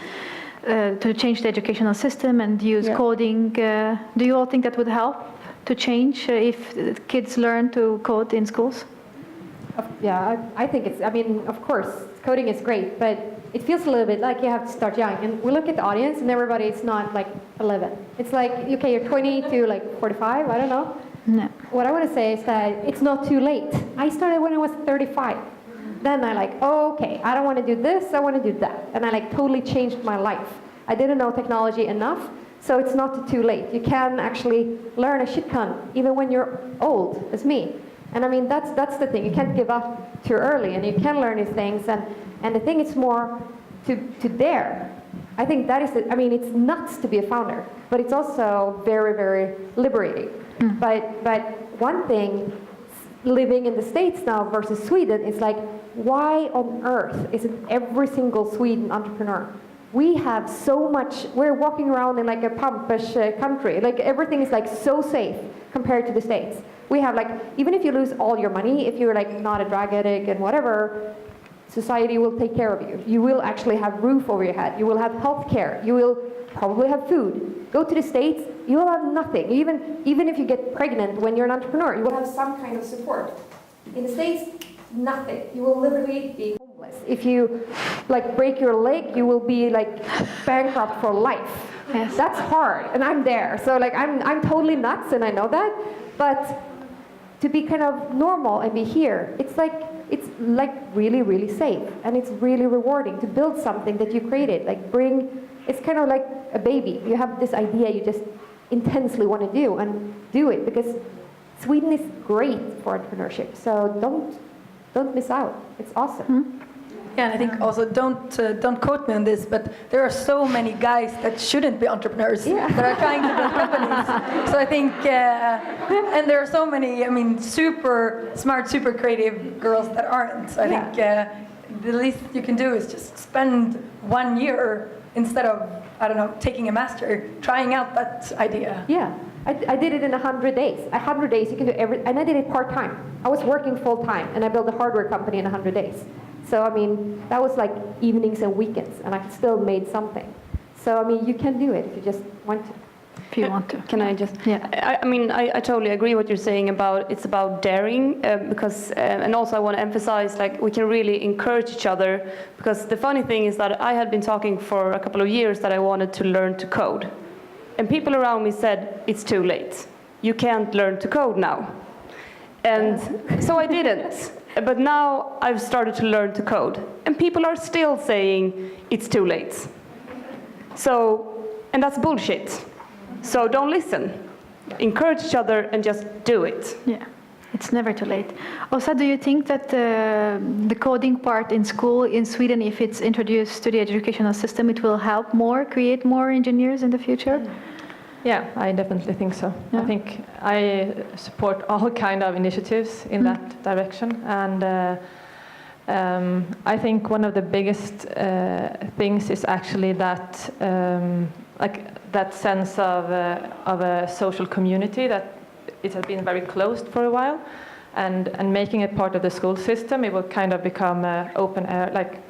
to change the educational system and use coding. Do you all think that would help to change if kids learn to code in schools?
Yeah, I think of course, coding is great, but it feels a little bit like you have to start young. And we look at the audience, and everybody is not like 11. It's like, okay, you're 20 to like 45, I don't know.
No.
What I want to say is that it's not too late. I started when I was 35. then I like, oh, okay, I don't want to do this, I want to do that. And I like totally changed my life. I didn't know technology enough, so it's not too late. You can actually learn a shit ton, even when you're old, as me. And I mean, that's the thing. You can't give up too early, and you can learn these things. And the thing is more to dare. I think that is I mean, it's nuts to be a founder, but it's also very, very liberating. But one thing, living in the States now versus Sweden, is like, why on earth isn't every single Sweden entrepreneur? We have so much, we're walking around in like a pumpish country. Like everything is like so safe compared to the States. We have like, even if you lose all your money, if you're like not a drug addict and whatever, society will take care of you. You will actually have roof over your head. You will have health care. You will probably have food. Go to the States, you will have nothing. Even if you get pregnant when you're an entrepreneur, you will have some kind of support. In the States, nothing. You will literally be homeless. If you like break your leg, you will be like bankrupt for life. Yes. That's hard, and I'm there. So like I'm totally nuts, and I know that. But to be kind of normal and be here, it's like really, really safe, and it's really rewarding to build something that you created. It's kind of like a baby. You have this idea you just intensely want to do, and do it, because Sweden is great for entrepreneurship. So don't miss out. It's awesome.
Yeah, and I think also don't quote me on this, but there are so many guys that shouldn't be entrepreneurs that are trying to build companies. So I think, and there are so many, I mean, super smart, super creative girls that aren't. So I think the least you can do is just spend 1 year instead of, I don't know, taking a master, trying out that idea.
Yeah. I did it in 100 days. 100 days, you can do and I did it part-time. I was working full-time, and I built a hardware company in 100 days. So, I mean, that was like evenings and weekends, and I still made something. So, I mean, you can do it if you just want to.
If you want to.
Can I just?
Yeah.
I mean, I totally agree what you're saying about it's about daring, because, and also I want to emphasize, like, we can really encourage each other, because the funny thing is that I had been talking for a couple of years that I wanted to learn to code. And people around me said, it's too late. You can't learn to code now. And so I didn't. But now I've started to learn to code. And people are still saying, it's too late. So, and that's bullshit. So don't listen. Encourage each other and just do it.
Yeah. It's never too late. Elsa, do you think that the coding part in school in Sweden, if it's introduced to the educational system, it will help create more engineers in the future?
Yeah, I definitely think so. Yeah. I think I support all kind of initiatives in that direction, and I think one of the biggest things is actually that like that sense of a social community that it has been very closed for a while, and making it part of the school system, it will kind of become open air, like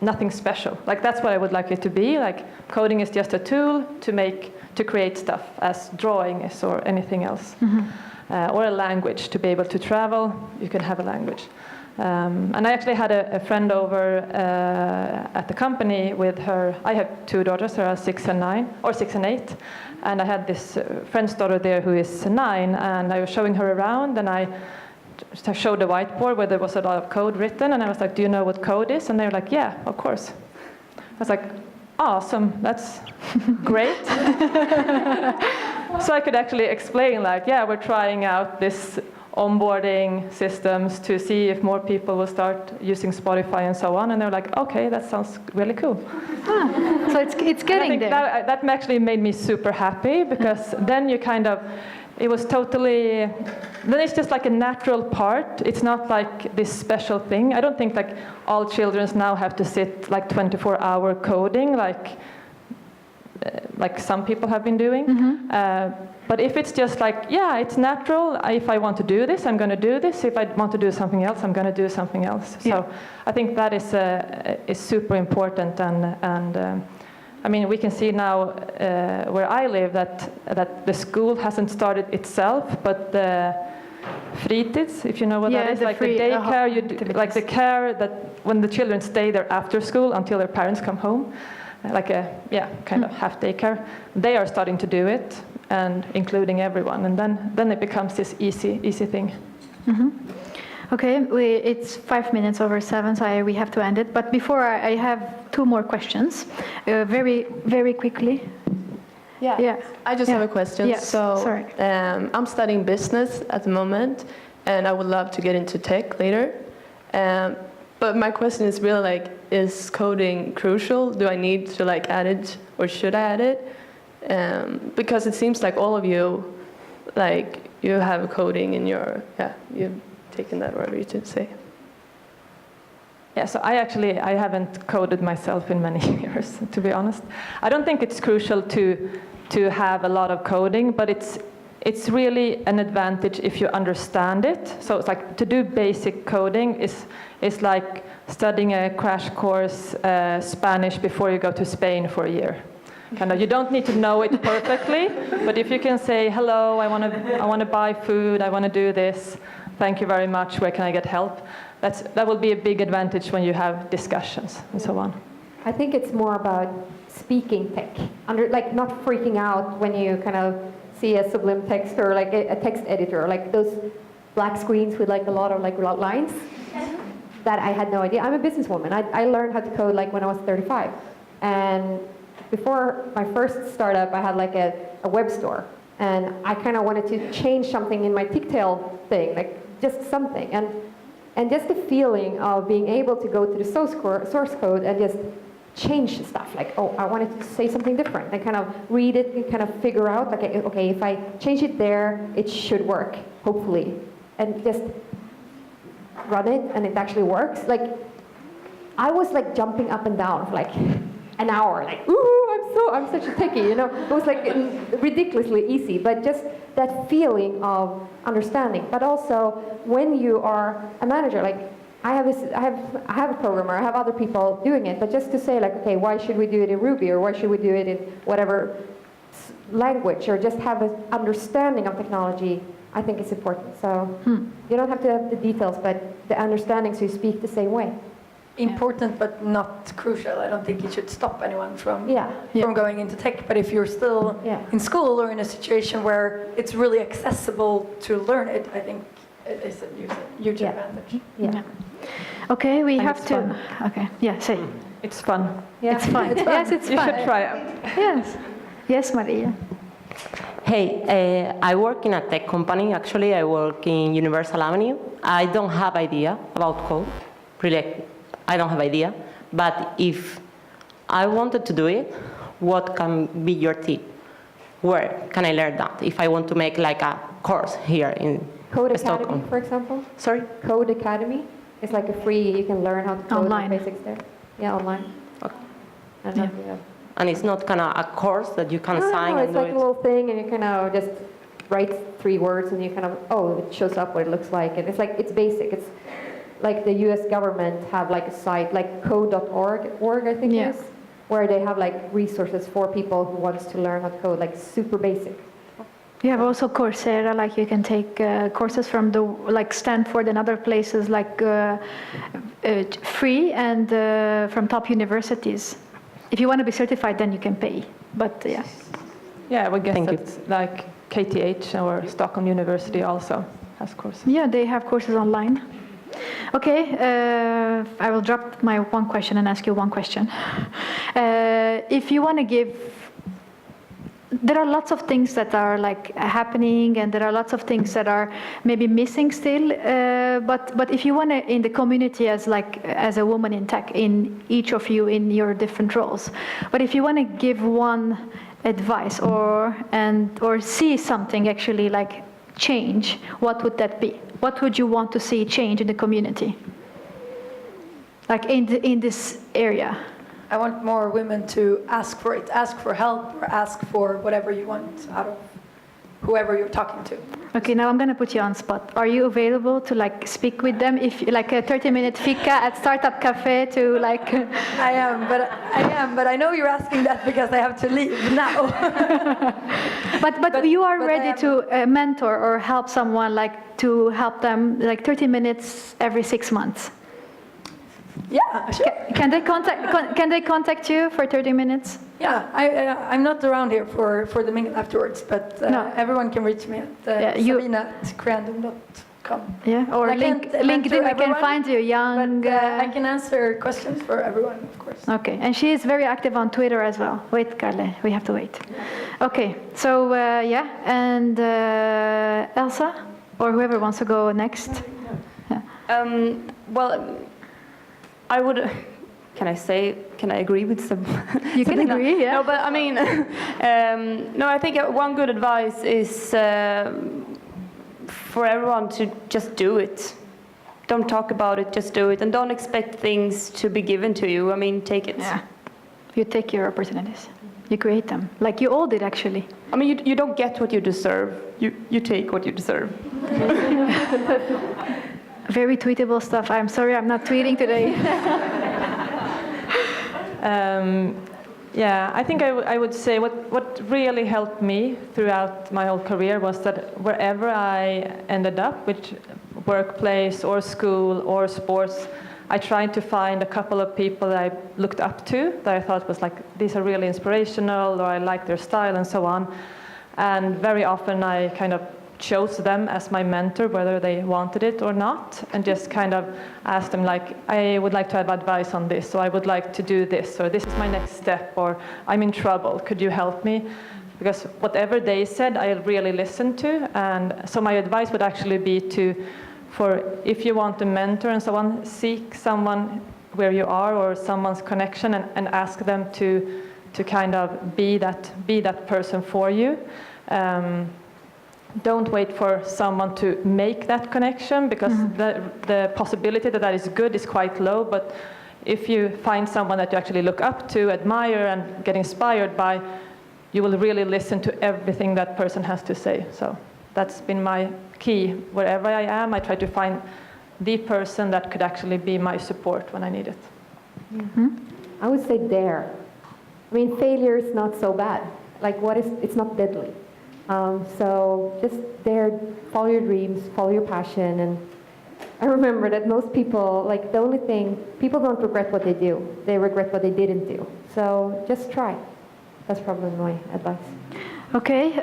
nothing special. Like that's what I would like it to be. Like coding is just a tool to create stuff, as drawing is or anything else, or a language to be able to travel. You can have a language. And I actually had a friend over at the company with her. I have 2 daughters, they are 6 and 9, or 6 and 8. And I had this friend's daughter there who is 9, and I was showing her around, and I showed a whiteboard where there was a lot of code written, and I was like, do you know what code is? And they were like, yeah, of course. I was like, awesome, that's great. So I could actually explain, like, yeah, we're trying out this onboarding systems to see if more people will start using Spotify and so on, and they're like, okay, that sounds really cool.
So it's getting there.
That actually made me super happy, because then you kind of, it was totally, then it's just like a natural part. It's not like this special thing. I don't think like all children now have to sit like 24-hour coding like some people have been doing. But if it's just like, yeah, it's natural. If I want to do this, I'm going to do this. If I want to do something else, I'm going to do something else. So I think that is super important. And I mean, we can see now where I live that the school hasn't started itself, but the fritids, if you know what that is, like the daycare, like the care that when the children stay there after school until their parents come home, like a kind of half daycare, they are starting to do it, and including everyone, and then it becomes this easy thing.
Okay, it's 5 minutes over 7, so we have to end it. But before I have 2 more questions, very, very quickly.
Yeah. I just have a question.
Yeah.
So,
Sorry.
I'm studying business at the moment, and I would love to get into tech later. But my question is really like, is coding crucial? Do I need to like add it, or should I add it? Because it seems like all of you, like you have coding in your, you've taken that, whatever you should say.
Yeah, so I haven't coded myself in many years, to be honest. I don't think it's crucial to have a lot of coding, but it's really an advantage if you understand it. So it's like to do basic coding is like studying a crash course Spanish before you go to Spain for a year. Kind of, you don't need to know it perfectly, but if you can say, hello, I want to buy food, I want to do this, thank you very much, where can I get help? That will be a big advantage when you have discussions and so on.
I think it's more about speaking tech, like not freaking out when you kind of see a sublime text or like a text editor, like those black screens with like a lot of like lines. That I had no idea. I'm a businesswoman. I learned how to code like when I was 35, and before my first startup, I had like a web store, and I kind of wanted to change something in my Ticktail thing, like just something, and just the feeling of being able to go to the source code and just change stuff, like, oh, I wanted to say something different, and kind of read it and kind of figure out, like, okay, if I change it there, it should work, hopefully, and just run it, and it actually works. Like, I was like jumping up and down for like an hour, like, ooh, I'm such a techie, you know. It was like ridiculously easy, but just that feeling of understanding. But also, when you are a manager, like I have a programmer, I have other people doing it, but just to say like, okay, why should we do it in Ruby, or why should we do it in whatever language, or just have an understanding of technology, I think is important. So you don't have to have the details, but the understanding, so you speak the same way.
Important but not crucial. I don't think it should stop anyone from
Yeah.
from going into tech. But if you're still in school or in a situation where it's really accessible to learn it, I think it is a huge advantage.
Yeah.
Okay, we have to.
fun.
Okay, yeah, say.
It's fun.
Yeah. It's fun. Yes, it's
You
fun.
should try it.
Yes. Yes, Maria.
Hey, I work in a tech company. Actually, I work in Universal Avenue. I don't have idea about code. Really, I don't have idea. But if I wanted to do it, what can be your tip? Where can I learn that? If I want to make like a course here in
Code
Stockholm.
Academy, for example.
Sorry?
Code Academy. It's like a free, you can learn how to code
Online.
the basics there. Yeah, online.
Okay.
And
it's not kind of a course that you can sign
no,
and
it's
do
like
it?
a little thing, and you kind of just write 3 words, and you kind of, it shows up what it looks like. And it's like, it's basic. It's like the US government have like a site, like code.org, I think it is, where they have like resources for people who wants to learn how to code, like super basic.
You have also Coursera, like you can take courses from the like Stanford and other places, like free and from top universities. If you want to be certified, then you can pay. But yeah.
Yeah, I would guess it's like KTH or Stockholm University also has courses.
Yeah, they have courses online. Okay, I will drop my one question and ask you one question. If you want to give, there are lots of things that are like happening, and there are lots of things that are maybe missing still. But if you want to, in the community as a woman in tech, in each of you in your different roles, but if you want to give one advice or see something actually like change, what would that be? What would you want to see change in the community? Like in this area?
I want more women to ask for it, ask for help, or ask for whatever you want out of whoever you're talking to.
Okay, now I'm going to put you on spot. Are you available to like speak with them, if like a 30-minute fika at Startup Cafe to like?
I am, but I know you're asking that because I have to leave now.
but you are ready to mentor or help someone, like to help them like 30 minutes every 6 months.
Yeah, sure.
Can they contact you for 30 minutes?
Yeah, I'm not around here for the mingle afterwards, but everyone can reach me at Sabina at Creandum. come.
Yeah, or
I can't
LinkedIn, we can
everyone,
find you, young.
But I can answer questions for everyone, of course.
Okay, and she is very active on Twitter as well. Wait, Carle, we have to wait. Okay, so yeah, and Elsa, or whoever wants to go next. Yeah.
Well, I would. Can I agree with some?
You can agree, yeah.
No, but I mean, no, I think one good advice is for everyone to just do it. Don't talk about it, just do it. And don't expect things to be given to you. I mean, take it.
Yeah. You take your opportunities. You create them, like you all did, actually.
I mean, you don't get what you deserve. You take what you deserve.
Very tweetable stuff. I'm sorry, I'm not tweeting today.
Yeah, I think I would say what really helped me throughout my whole career was that wherever I ended up, which workplace or school or sports, I tried to find a couple of people that I looked up to, that I thought was like, these are really inspirational, or I like their style and so on. And very often I kind of chose them as my mentor, whether they wanted it or not, and just kind of asked them like, I would like to have advice on this, so I would like to do this, or this is my next step, or I'm in trouble, could you help me? Because whatever they said, I really listened to, and so my advice would actually be if you want a mentor and so on, seek someone where you are or someone's connection and ask them to kind of be that person for you. Don't wait for someone to make that connection, because the possibility that is good is quite low. But if you find someone that you actually look up to, admire, and get inspired by, you will really listen to everything that person has to say. So that's been my key. Wherever I am, I try to find the person that could actually be my support when I need it.
Mm-hmm. I would say dare. I mean, failure is not so bad. Like, it's not deadly. So just dare, follow your dreams, follow your passion. And I remember that most people, like, the only thing, people don't regret what they do. They regret what they didn't do. So just try. That's probably my advice.
Okay,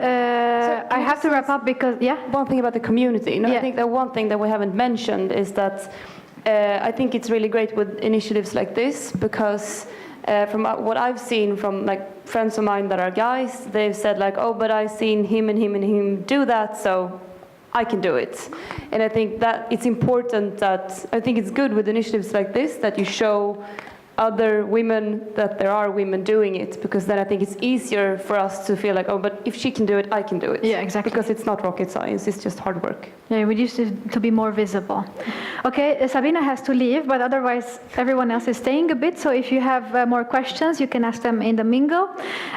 I have to wrap up because, yeah?
One thing about the community. No, yeah. I think that one thing that we haven't mentioned is that I think it's really great with initiatives like this, because from what I've seen from like friends of mine that are guys, they've said like, oh, but I've seen him and him and him do that, so I can do it. And I think that it's important that, I think it's good with initiatives like this that you show other women that there are women doing it, because then I think it's easier for us to feel like, oh, but if she can do it, I can do it.
Yeah, exactly.
Because it's not rocket science, it's just hard work.
Yeah, we used to be more visible. Okay, Sabina has to leave, but otherwise everyone else is staying a bit, so if you have more questions, you can ask them in the mingle.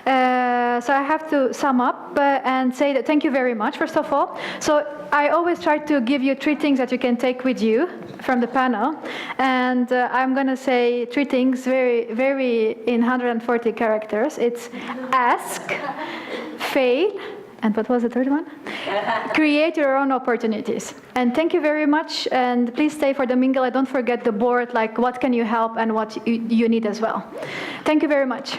So I have to sum up and say that thank you very much, first of all. So I always try to give you 3 things that you can take with you from the panel, and I'm going to say 3 things very, very in 140 characters. It's ask, fail, and what was the third one? Create your own opportunities. And thank you very much, and please stay for the mingle, and don't forget the board, like what can you help and what you need as well. Thank you very much.